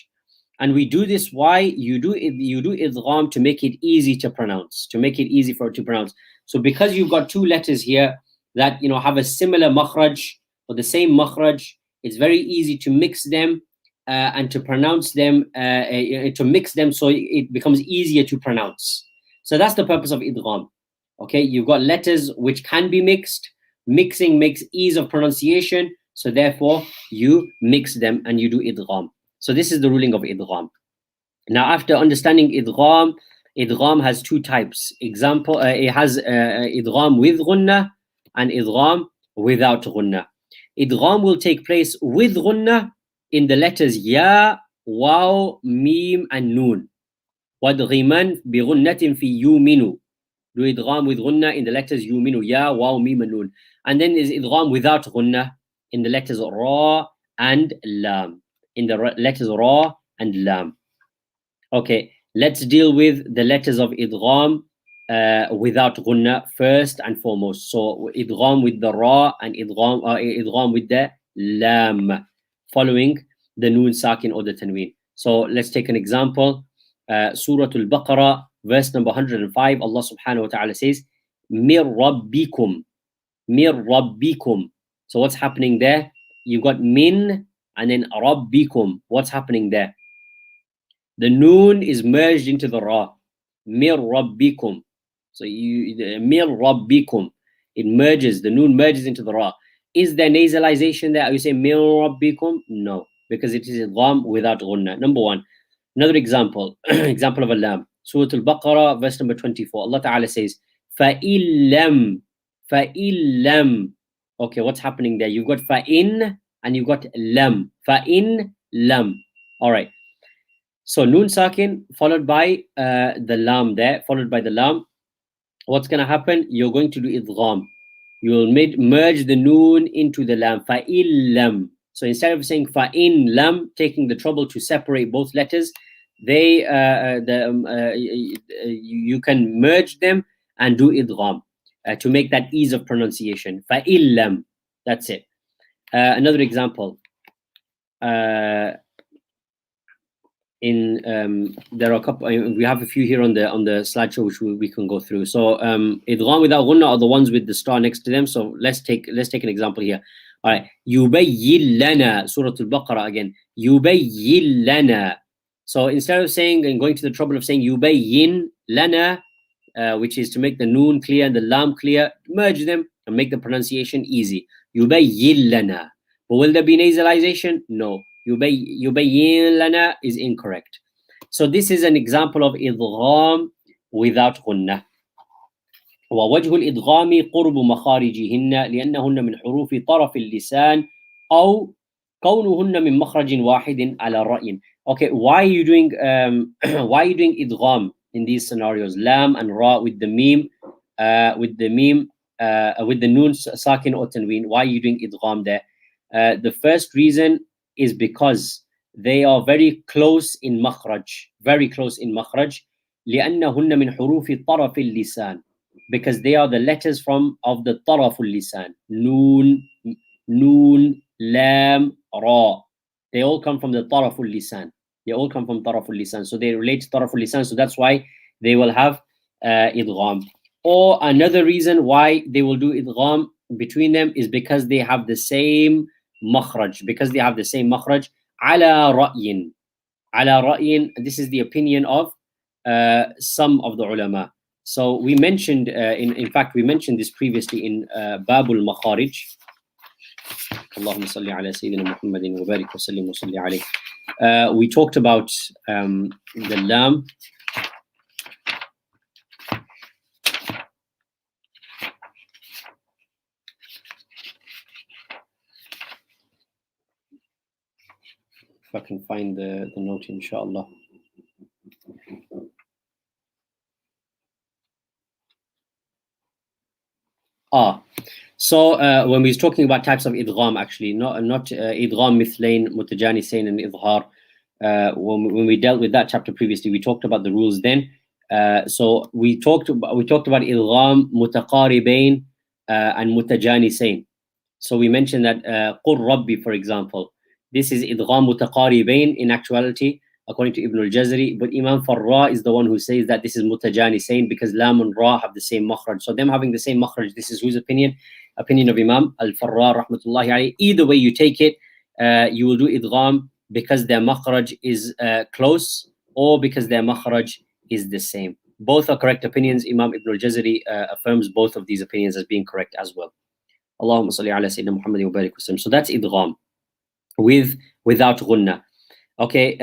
And we do this, why? You do idgham to make it easy to pronounce, to make it easy for it to pronounce. So because you've got two letters here that have a similar makhraj or the same makhraj, it's very easy to mix them and to pronounce them, to mix them so it becomes easier to pronounce. So that's the purpose of idgham. Okay, you've got letters which can be mixed. Mixing makes ease of pronunciation, so therefore you mix them and you do idgham. So this is the ruling of idgham. Now, after understanding idgham, idgham has two types. Example, it has idgham with ghunnah and idgham without ghunnah. Idgham will take place with ghunnah in the letters ya, waw, mim, and noon. وَادْغِمًا بِغُنَّةٍ فِي يُؤْمِنُ. Do idgham with ghunnah in the letters yuminu, ya, waw, mim, and noon. And then is idgham without ghunnah in the letters ra and lam. In the letters ra and lam. Okay, let's deal with the letters of idgham without ghunnah first and foremost. So idgham with the ra and idgham with the lam, following the noon sakin or the tanween. So let's take an example. Surah Al-Baqarah, verse number 105. Allah subhanahu wa ta'ala says, Mir Rabbikum. Mir Rabbikum. So what's happening there? You've got min and then Rabbikum. What's happening there? The noon is merged into the ra. Mir Rabbikum. So Mir Rabbikum. It merges, the noon merges into the ra. Is there nasalization there? Are you saying Mir Rabbikum? No, because it is idgham without ghunnah. Number one. Another example, example of a lam. Surah Al-Baqarah, verse number 24. Allah Ta'ala says, فَإِلَّمْ. Okay, what's happening there? You've got fa'in and you've got lam. Fa'in lam. All right. So noon sakin followed by the lam there, followed by the lam. What's going to happen? You're going to do idgham. You will merge the noon into the lam. Fa'illam. So instead of saying fa'in lam, taking the trouble to separate both letters, you can merge them and do idgham to make that ease of pronunciation. Fa'illam. That's it. Another example. There are a couple. We have a few here on the slideshow which we can go through. So idgham without ghunnah are the ones with the star next to them. So let's take an example here. All right, yubayyin lana, Surah Al-Baqarah again. Yubayyin lana. So instead of saying and going to the trouble of saying yubayyin lana, which is to make the noon clear and the lam clear, merge them and make the pronunciation easy. Yubayyin lana. But will there be nasalization? No. Yubayyin lana is incorrect. So this is an example of idgham without ghunnah. ووجه الإدغام قرب مخارجهن لأنهن من حروف طرف اللسان أو كونهن من مخرج واحد على رأي. Okay, why are you doing idgham in these scenarios? Lam and ra with the mim, with the noon sakin or tanween. Why are you doing idgham there? The first reason is because they are very close in makhraj, very close in makhraj. لأنهن من حروف طرف اللسان, because they are the letters of the طرف اللسان. Noon, lam, ra. They all come from the طرف اللسان. They all come from طرف اللسان. So they relate to طرف اللسان. So that's why they will have idgham. Or another reason why they will do idgham between them is because they have the same makhraj. Because they have the same makhraj. على رأي. على رأي. This is the opinion of some of the ulama. So we mentioned, in fact, we mentioned this previously in Babul Makharij. Allahumma salli ala Sayyidina Muhammadin wa barik wa sallim wa salli alayh. We talked about the lam. if I can find the note, inshallah. So when we was talking about types of idgham, actually, not idgham mithlain, mutajanisain, and izhar. When we dealt with that chapter previously, we talked about the rules then. So we talked about idgham mutaqaribain and mutajanisain. So we mentioned that qur rabbi, for example, this is idgham mutaqaribain in actuality, according to Ibn al-Jazari, but Imam Farra is the one who says that this is mutajanisain because lam and ra have the same makhraj. So them having the same makhraj, this is whose opinion? Opinion of Imam al-Farra rahmatullahi alayhi. Either way you take it, you will do idgham because their makhraj is close or because their makhraj is the same. Both are correct opinions. Imam Ibn al-Jazari affirms both of these opinions as being correct as well. Allahumma salli ala Sayyidina Muhammad wa barik wasallam. So that's idgham without ghunnah. Okay,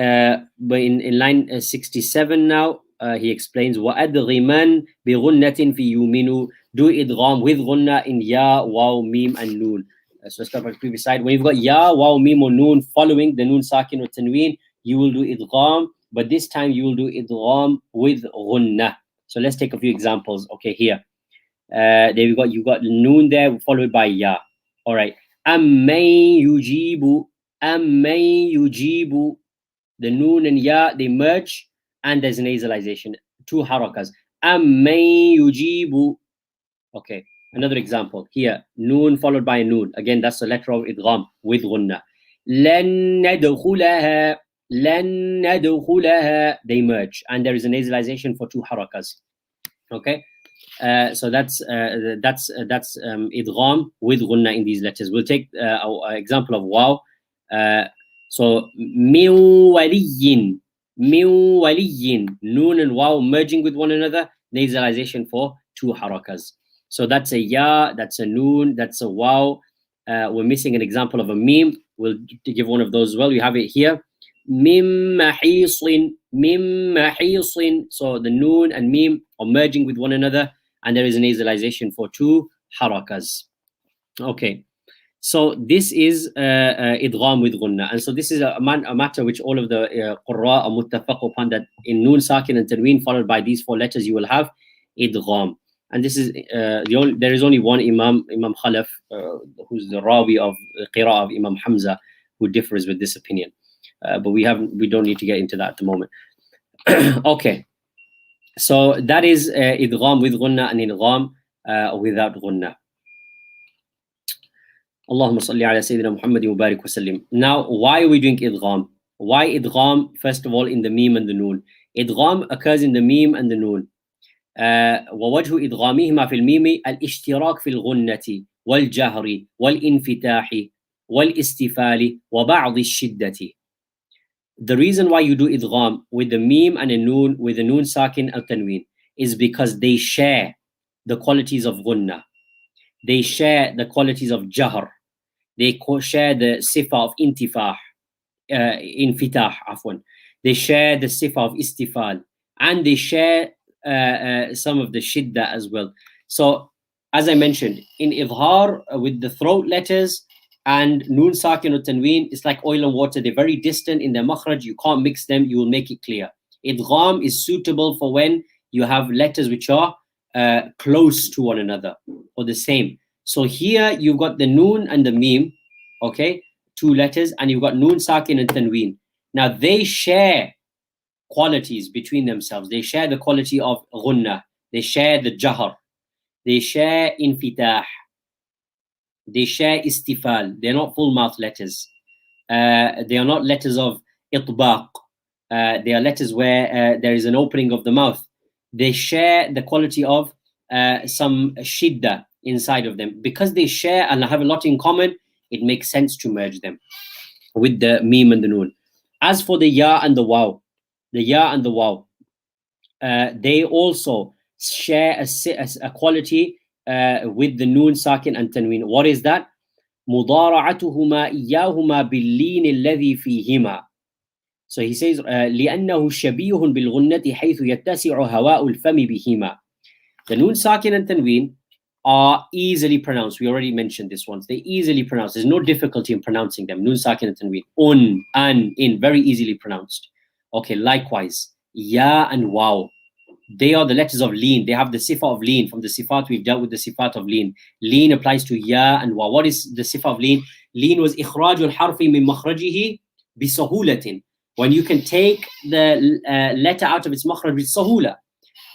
but in line 67 now, he explains وَأَدْغِمًا بِغُنَّةٍ فِي يُؤْمِنُ. Do idgham with ghunnah in ya, waw, mim, and noon. So let's start from the previous side. When you've got ya, waw, mim, or noon following the noon sakin or tanween, you will do idgham, but this time you will do idgham with ghunnah. So let's take a few examples. Okay, here. There you got noon there followed by ya. All right. أَمَّن يُجِيبُ. أَمَّن يُجِيبُ. The noon and ya, they merge, and there's nasalization. Two harakas. أَمَّن يُجِيبُ. Okay, another example. Here, noon followed by a noon. Again, that's the letter of idgham with ghunnah. لَن نَدْخُلَهَا. لَن نَدْخُلَهَا. They merge, and there is a nasalization for two harakas. Okay. So that's idgham with ghunnah in these letters. We'll take an example of waw. So min waliyin, noon and waw merging with one another, nasalization for two harakas. So that's a ya, that's a noon, that's a waw. We're missing an example of a mim. We'll give one of those as well. We have it here. Mim mahisin. So the noon and mim are merging with one another, and there is a nasalization for two harakas. Okay. So this is idgham with ghunnah, and so this is a matter which all of the qurra are muttafaq upon, that in noon sakin and tanween followed by these four letters you will have idgham. And this is there is only one Imam Khalaf, who's the rawi of qira'ah of Imam Hamza, who differs with this opinion. But we don't need to get into that at the moment. Okay, so that is idgham with ghunnah and idgham without ghunnah. Allahumma salli ala Sayyidina Muhammad wa barik wasallim. Now, why are we doing idgham? Why idgham? First of all, in the mim and the noon. Idgham occurs in the mim and the noon. ووجه إدغامهما في الميم الاشتراك في الغنة والجهر والانفتاح والاستفال وبعض الشدة. The reason why you do idgham with the mim and a noon, with the noon sakin al tanween, is because they share the qualities of ghunnah. They share the qualities of jahr. They share the sifa of infitah, afwan. They share the sifa of istifal, and they share some of the shidda as well. So, as I mentioned, in izhar with the throat letters and noon sakin or tanween, it's like oil and water. They're very distant in their makhraj. You can't mix them. You will make it clear. Idgham is suitable for when you have letters which are close to one another or the same. So here you've got the noon and the mim, okay, two letters, and you've got noon sakin and tanween. Now they share qualities between themselves. They share the quality of ghunnah. They share the jahr. They share infitah. They share istifal. They're not full mouth letters. They are not letters of itbaq. They are letters where there is an opening of the mouth. They share the quality of some shidda inside of them. Because they share and have a lot in common, it makes sense to merge them with the mim and the noon. As for the ya and the waw, they also share a quality with the noon sakin and tanween. What is that? مضارعتهما إياهما باللين الذي فيهما. So he says لأنه شبيه بالغنة حيث يتسع هواء الفم بهما. The noon sakin and tanween are easily pronounced. We already mentioned this once. They're easily pronounced. There's no difficulty in pronouncing them. Nun, sakin, and tanween. An, in, very easily pronounced. Okay, likewise, ya and waw. They are the letters of leen. They have the sifa of leen. From the sifat, we've dealt with the sifat of leen. Leen applies to ya and waw. What is the sifa of leen? Leen was ikhrajul harfi min makhrajihi bi sahulatin. When you can take the letter out of its makhraj with sahula.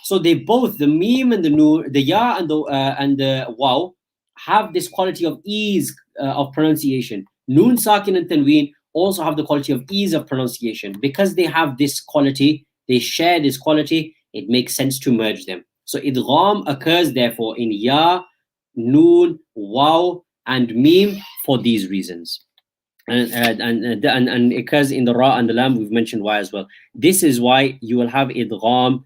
So they both, the meme and the noon, the ya and the waw, have this quality of ease of pronunciation. Noon, sakin, and tanween also have the quality of ease of pronunciation. Because they have this quality, they share this quality, it makes sense to merge them. So idgham occurs therefore in ya, noon, waw, and meme for these reasons. And occurs in the ra and the lam. We've mentioned why as well. This is why you will have idgham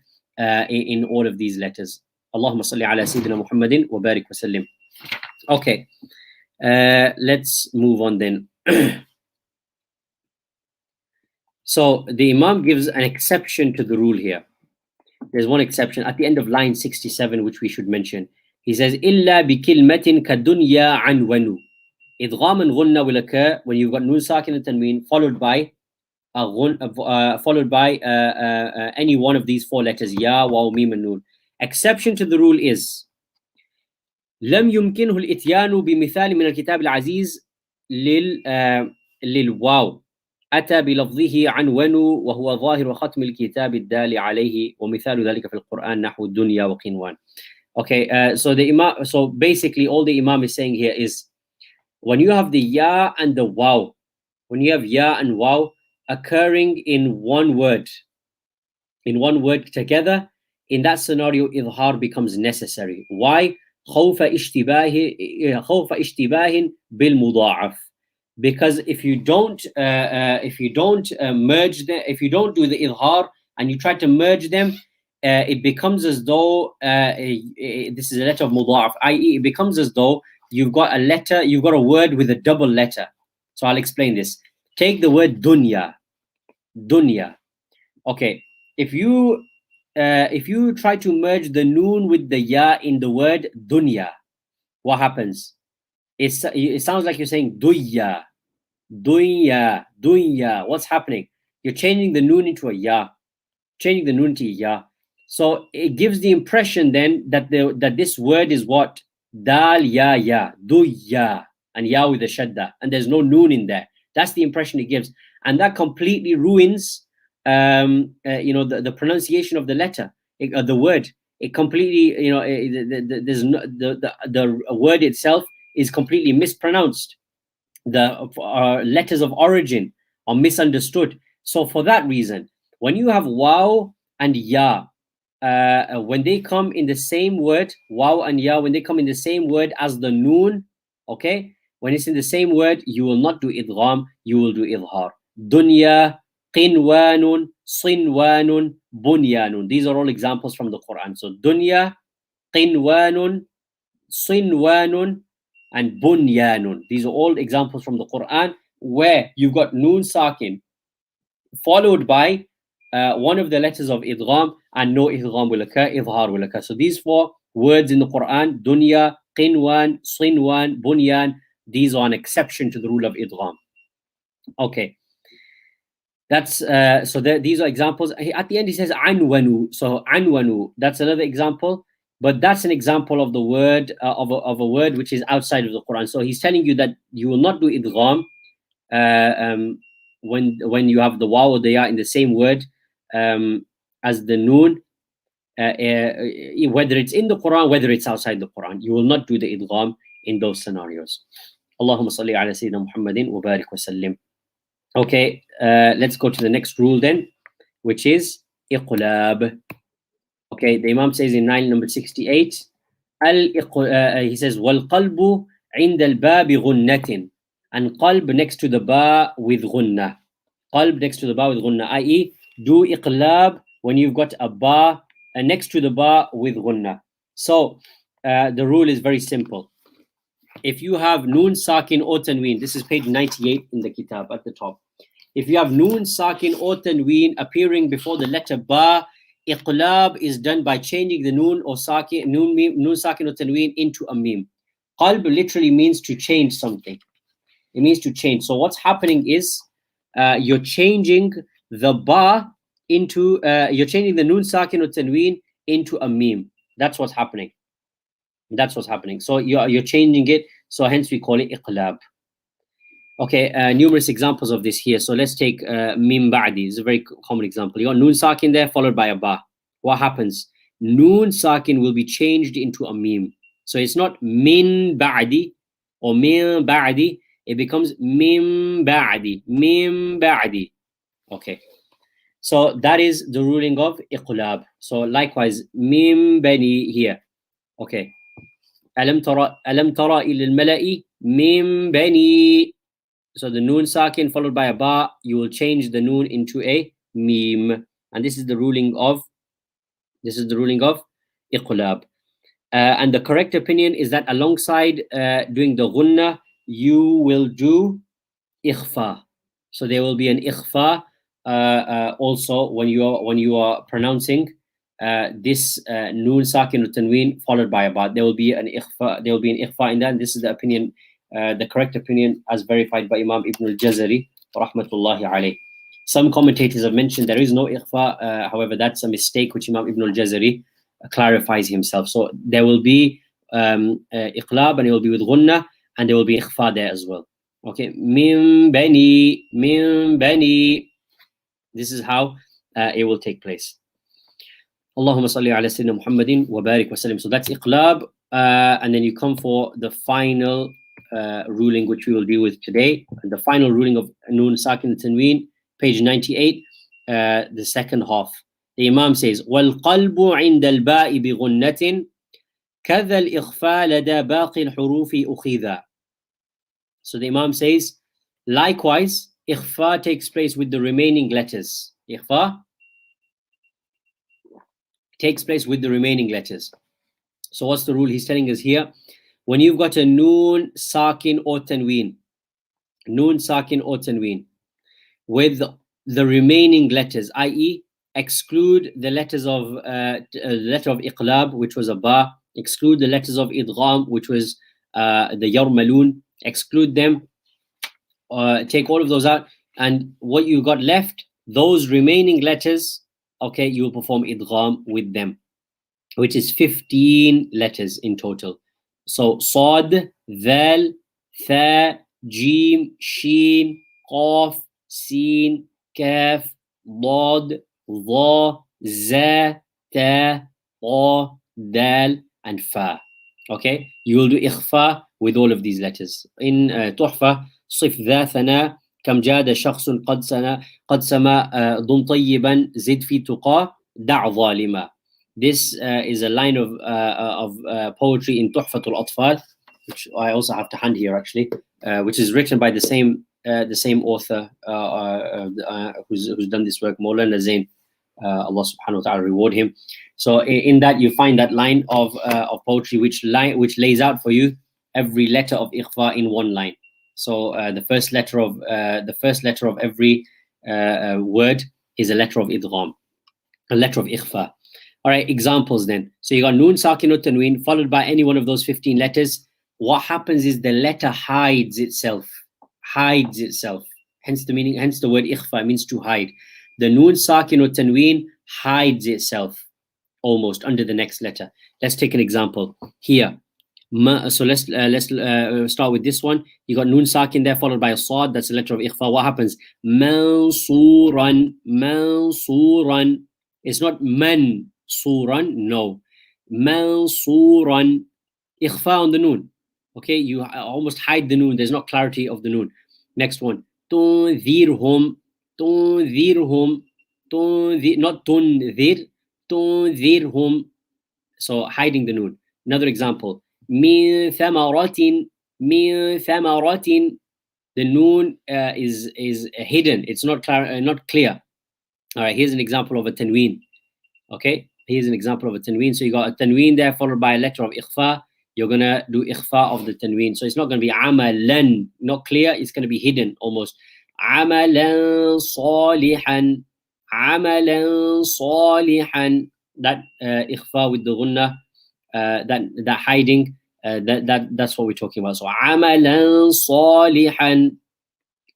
in all of these letters. Allahumma salli ala Sayyidina Muhammadin wa barik wa sallim. Okay, let's move on then. So the Imam gives an exception to the rule here. There's one exception at the end of line 67, which we should mention. He says, "Illa bi kilmatin kadunya anwanu." Idgham and ghunnah will occur when you've got nun, sakin, and tanween followed by any one of these four letters, ya, waw, mim, and noon. Exception to the rule is لم يمكنه الإتيان بمثال من الكتاب العزيز للواو أتى بلفظه عنون وهو ظاهر ختم الكتاب الدال عليه ومثال ذلك في القرآن نحو الدنيا وقنوان. Okay, so basically all the Imam is saying here is when you have the ya and the waw, when you have ya and waw occurring in one word together, in that scenario idhar becomes necessary. Why? خوف اشتباه بالمضاعف. Because if you don't merge them, if you don't do the idhar and you try to merge them, it becomes as though this is a letter of mudha'af, i.e. it becomes as though you've got a word with a double letter. So I'll explain this. Take the word dunya. Okay, if you try to merge the noon with the ya in the word dunya, what happens? It sounds like you're saying dunya. What's happening? You're changing the noon into a ya. So it gives the impression then that this word is what? Dal ya, dunya, and ya with a shadda, and there's no noon in there. That's the impression it gives, and that completely ruins the pronunciation of the letter, the word. It completely, there's no, the word itself is completely mispronounced. The letters of origin are misunderstood. So for that reason, when you have waw and ya, when they come in the same word, waw and ya, when they come in the same word as the noon, okay, when it's in the same word, you will not do idgham, you will do idhar. Dunya, qinwanun, sinwanun, bunyanun. These are all examples from the Quran. So dunya, qinwanun, sinwanun, and bunyanun. These are all examples from the Quran where you've got noon sakin followed by one of the letters of idgham, and no idgham will occur, idhar will occur. So these four words in the Quran, dunya, qinwan, sinwan, bunyan, these are an exception to the rule of idgham. Okay, that's these are examples. At the end he says anwanu. So anwanu, that's another example, but that's an example of the word of a word which is outside of the Quran. So he's telling you that you will not do idgham when you have the waw or the ya in the same word as the noon, whether it's in the Quran, whether it's outside the Quran. You will not do the idgham in those scenarios. Allahumma salli ala Sayyidina Muhammadin wa barik wa sallim. Okay, let's go to the next rule then, which is iqlab. Okay, the Imam says in line number 68, he says, wal qalbu inda al-ba bi ghunnatin, and qalb next to the ba with ghunnah. Qalb next to the ba with ghunnah, i.e. do iqlab when you've got a ba next to the ba with ghunnah. So the rule is very simple. If you have noon sakin or tanween, this is page 98 in the kitab at the top. If you have noon sakin or tanween appearing before the letter ba iqlab is done by changing the noon or sakin, noon sakin or tanween into a meme. Qalb literally means to change something. It means to change. So what's happening is you're changing the ba into, you're changing the noon sakin or tanween into a meme. That's what's happening. That's what's happening. So you're changing it. So hence we call it iqlab. Okay, numerous examples of this here. So let's take mim ba'di. It's a very common example. You got noon sakin there followed by a ba. What happens? Noon sakin will be changed into a meme. So it's not min ba'di or min ba'di. It becomes mim ba'di. Mim ba'di. Okay. So that is the ruling of iqlab. So likewise, mim bani here. Okay. Alam tara ila al-mala'i mim bani. So the noon sakin followed by a ba, you will change the noon into a meme, and this is the ruling of iqlab. And the correct opinion is that alongside doing the ghunnah, you will do ikhfa. So there will be an ikhfa also when you are pronouncing this noon sakin or tanween followed by a ba. There will be an ikhfa. There will be an ikhfa in that. And this is the opinion. The correct opinion as verified by Imam Ibn al-Jazari rahmatullahi alayh. Some commentators have mentioned there is no ikhfa, however that's a mistake which Imam Ibn al-Jazari clarifies himself. So there will be iqlab and it will be with ghunnah, and there will be ikhfa there as well. Okay, min bani. This is how it will take place. Allahumma salli ala sayyidina Muhammadin wa barik wa sallim. So that's iqlab, and then you come for the final ruling which we will deal with today. And the final ruling of noon sakin tanween, page 98, the second half. The Imam says, وَالْقَلْبُ عِنْدَ الْبَاءِ بِغُنَّةٍ كَذَا الْإِخْفَى لَدَى بَاقِي الْحُرُوفِ أُخِذَا. So the Imam says, likewise, ikhfa takes place with the remaining letters. Ikhfa takes place with the remaining letters. So what's the rule he's telling us here? When you've got a noon sakin or tanween, with the remaining letters, i.e., exclude the letters of letter of iqlab, which was a ba, exclude the letters of idgham, which was the yarmalun, exclude them, take all of those out, and what you got left, those remaining letters, okay, you will perform idgham with them, which is 15 letters in total. So Sad, Dhal, Tha, Jim, Sheen, Qaf, Sin, Kaf, Dad, Dha, Za, Ta, Ta, Dal, and Fa. Okay, you will do ikhfa with all of these letters. In Tuhfa, صف ذا ثنا كم جاد شخص قد سما ضم طيبا زد في تقى دع ظالما. This is a line of poetry in Tuhfatul Atfal, which I also have to hand here actually, which is written by the same author who's done this work, Maulana Zain. Allah subhanahu wa ta'ala reward him. So in that you find that line of poetry which lays out for you every letter of ikhfa in one line. So the first letter of every word is a letter of idgham, a letter of ikhfa. All right, examples then. So you got noon sakin or tanween followed by any one of those 15 letters. What happens is the letter hides itself. Hence the meaning, hence the word ikhfa means to hide. The noon sakin or tanween hides itself almost under the next letter. Let's take an example here. So let's start with this one. You got noon sakin there followed by a sad. That's a letter of ikhfa. What happens? Mansuran. It's not mansuran. No. Mansuran. Ikhfa on the noon. Okay, you almost hide the noon. There's not clarity of the noon. Next one. Tunzirhum. Not tunzir. Tunzirhum. So hiding the noon. Another example. Min thamaratin. The noon is hidden. It's not clear. All right, here's an example of a tanween. Okay, here's an example of a tanween. So you got a tanween there followed by a letter of ikhfa. You're gonna do ikhfa of the tanween. So it's not gonna be amalan, not clear. It's gonna be hidden almost. Amalan salihan. عملا صالحا. That ikhfa with the ghunnah, that hiding, that's what we're talking about. So عملا صالحا.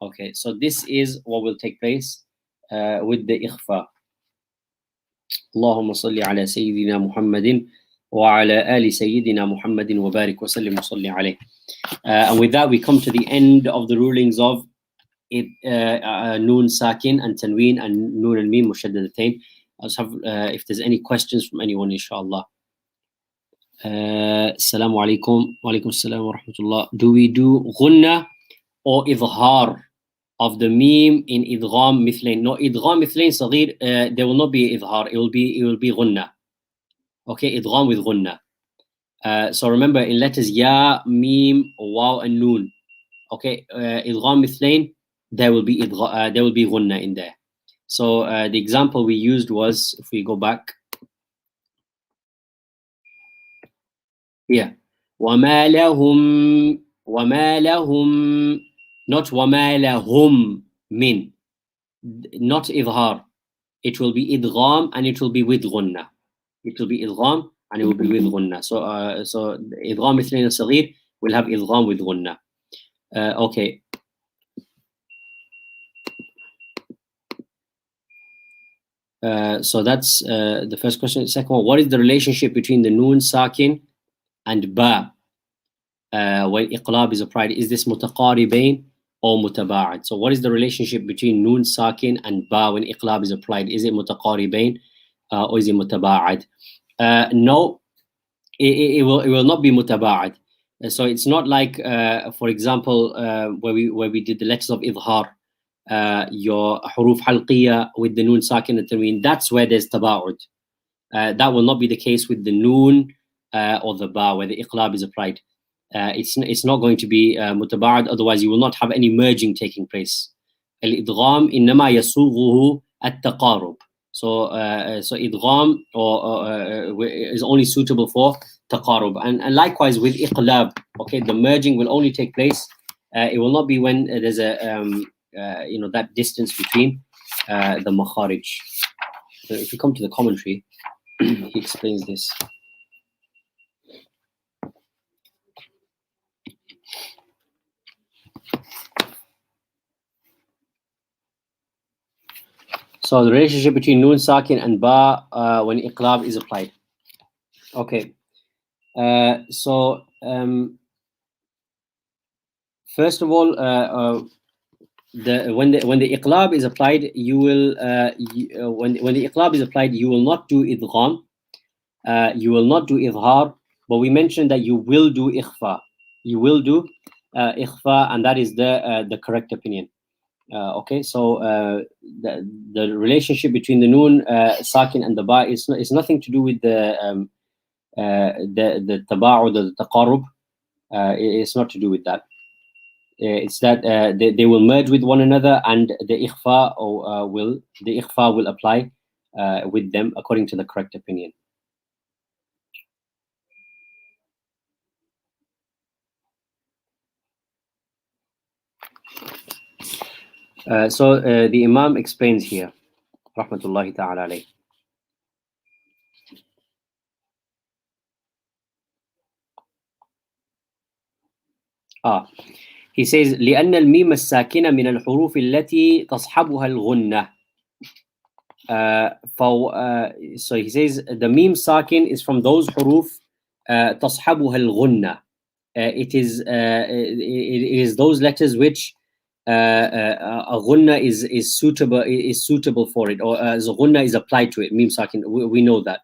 Okay, so this is what will take place with the ikhfa. اللهم صل على سيدنا محمد وعلى آل سيدنا محمد وبارك وسلم وصلي عليه. And with that we come to the end of the rulings of noon sakin and tanween and noon and mim mushaddadatain. Let's have if there's any questions from anyone, inshallah. Assalamu alaikum. Wa alaikum assalam wa rahmatullah. Do we do ghunnah or idhar of the meme in idgham mithlain? No, idgham mithlain saghir, there will not be idhar, it will be ghunnah. Okay, idgham with ghunnah. So remember, in letters ya, meme, waw and noon, okay, idgham mithlain, there will be ghunnah in there. So the example we used was, if we go back here, وَمَا لَهُمْ not وَمَا لَهُمْ min, not idhar. It will be idgham and it will be with ghunnah. It will be idgham and it will be with ghunnah. So idgham mithlain al-saghir will have idgham with ghunnah. Okay. So that's the first question. The second one, what is the relationship between the noon sakin and ba when iqlab is applied? Is this mutaqaribain or mutaba'ad? So what is the relationship between noon sakin and ba when iqlab is applied? Is it mutaqaribain or is it mutaba'ad? No, it will not be mutaba'ad. So it's not like, for example, where we did the letters of Izhar, your huruf halqiyya with the noon sakin and tanween. That's where there's taba'ud. That will not be the case with the noon or the ba where the iqlab is applied. It's not going to be mutaba'ad, otherwise you will not have any merging taking place. Al-idgham innama yasughuhu at-taqarub. So idgham is only suitable for taqarub, and likewise with iqlab. Okay, the merging will only take place. It will not be when there's a that distance between the makharij. So if you come to the commentary, he explains this. So the relationship between noon sakin and ba when iqlab is applied. Okay. First of all, when the iqlab is applied, you will when the iqlab is applied, you will not do idgham, you will not do izhar, but we mentioned that you will do ikhfa. You will do ikhfa, and that is the correct opinion. Okay, so the relationship between the noon sakin and the ba is nothing to do with the taba'ud or the taqarrub. It's not to do with that. It's that they will merge with one another, and the ikhfa will apply with them according to the correct opinion. So the Imam explains here, rahmatullahi ta'ala alayh. He says لأن الميم الساكنة من الحروف التي تصحبها الغنة. So he says the meme sakin is from those huruf تصحبها الغنة. It is those letters which a ghunnah is suitable for it, or as a ghunnah is applied to it. Meme sakin, we know that,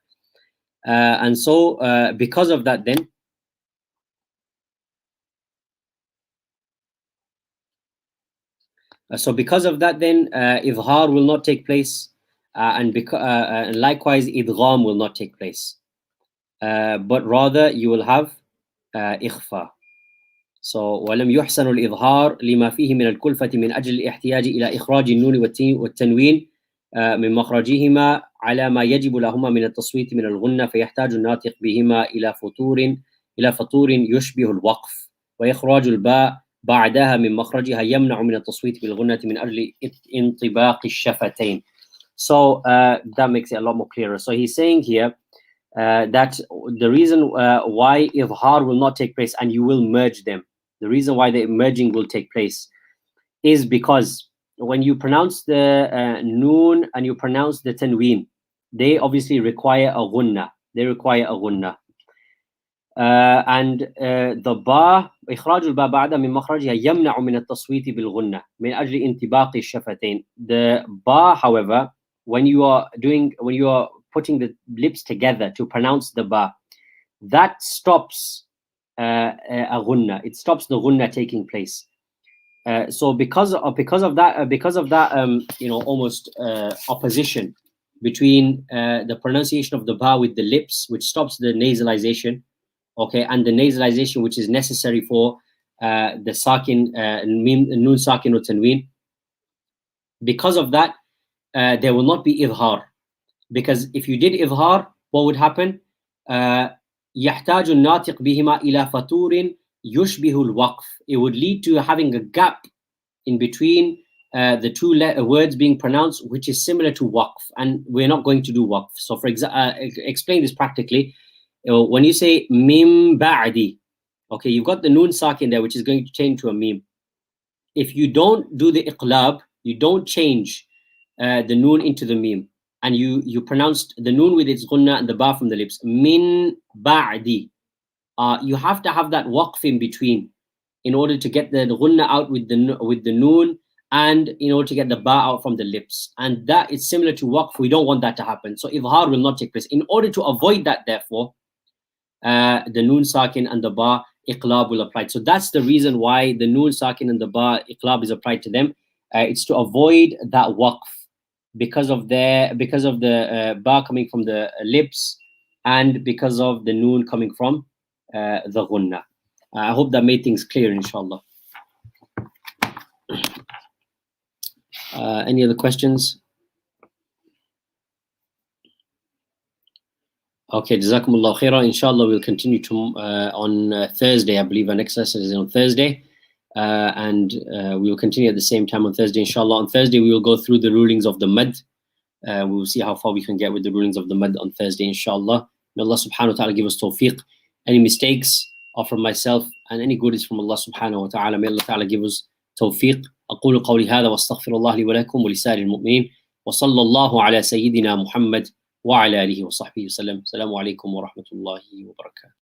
and so because of that, then izhar will not take place, and likewise idgham will not take place, but rather you will have ikhfa. So وَلَمْ يُحْسَنُ الْإِظْهَارِ لِمَا فِيهِ مِنَ الْكُلْفَةِ مِنْ أَجْلِ الِاحْتِيَاجِ إِلَى إخراج النون والتنوين من مخرجهما على ما يجب لهما من التصويت من الغنة، فيحتاج الناطق بهما إلى فطور يشبه الوقف، وإخراج الباء بعدها من مخرجها يمنع من التصويت بالغنة من أجل انطباق الشفتين. So that makes it a lot more clearer. So he's saying here that the reason why Izhar will not take place and you will merge them, the reason why the merging will take place is because when you pronounce the noon and you pronounce the tanween, they obviously require a ghunnah. They require a ghunnah. And the ba إخراج الباء بعد من مخرجها يمنع من التصويت بالغنة من أجل انطباق الشفتين. The ba, however, when you are putting the lips together to pronounce the ba, that stops a ghunnah. It stops the ghunnah taking place. So because of that almost opposition between the pronunciation of the ba with the lips, which stops the nasalization, okay, and the nasalization which is necessary for the sakin, noon sakin or tanween. Because of that, there will not be izhar, because if you did izhar, what would happen? يحتاج الناطق بهما إلى فطور يشبه الوقف. It would lead to having a gap in between the two words being pronounced, which is similar to waqf, and we're not going to do waqf. So for example, explain this practically. When you say mim ba'di, okay, you've got the noon sakin there, which is going to change to a mim. If you don't do the iqlab, you don't change the noon into the mim, and you pronounced the noon with its ghunnah and the ba from the lips, min ba'di, you have to have that waqf in between in order to get the ghunnah out with the noon, and in order to get the ba out from the lips. And that is similar to waqf. We don't want that to happen. So izhar will not take place. In order to avoid that, therefore, the noon sakin and the ba iqlab will apply. So that's the reason why the noon sakin and the ba iqlab is applied to them. It's to avoid that waqf, because of the ba coming from the lips, and because of the noon coming from the ghunnah. I hope that made things clear, inshallah. Any other questions? Okay, Jazakumullah khairan. Inshallah, we'll continue on Thursday. I believe our next lesson is on Thursday. And we will continue at the same time on Thursday, inshallah. On Thursday, we will go through the rulings of the mad. We will see how far we can get with the rulings of the mad on Thursday, inshallah. May Allah subhanahu wa ta'ala give us tawfiq. Any mistakes are from myself, and any good is from Allah subhanahu wa ta'ala. May Allah ta'ala give us tawfiq. أقول قولي هذا واستغفر الله لي ولكم ولسائر المؤمنين وصلى الله على سيدنا محمد وعلى آله وصحبه وسلم. السلام عليكم ورحمة الله وبركاته.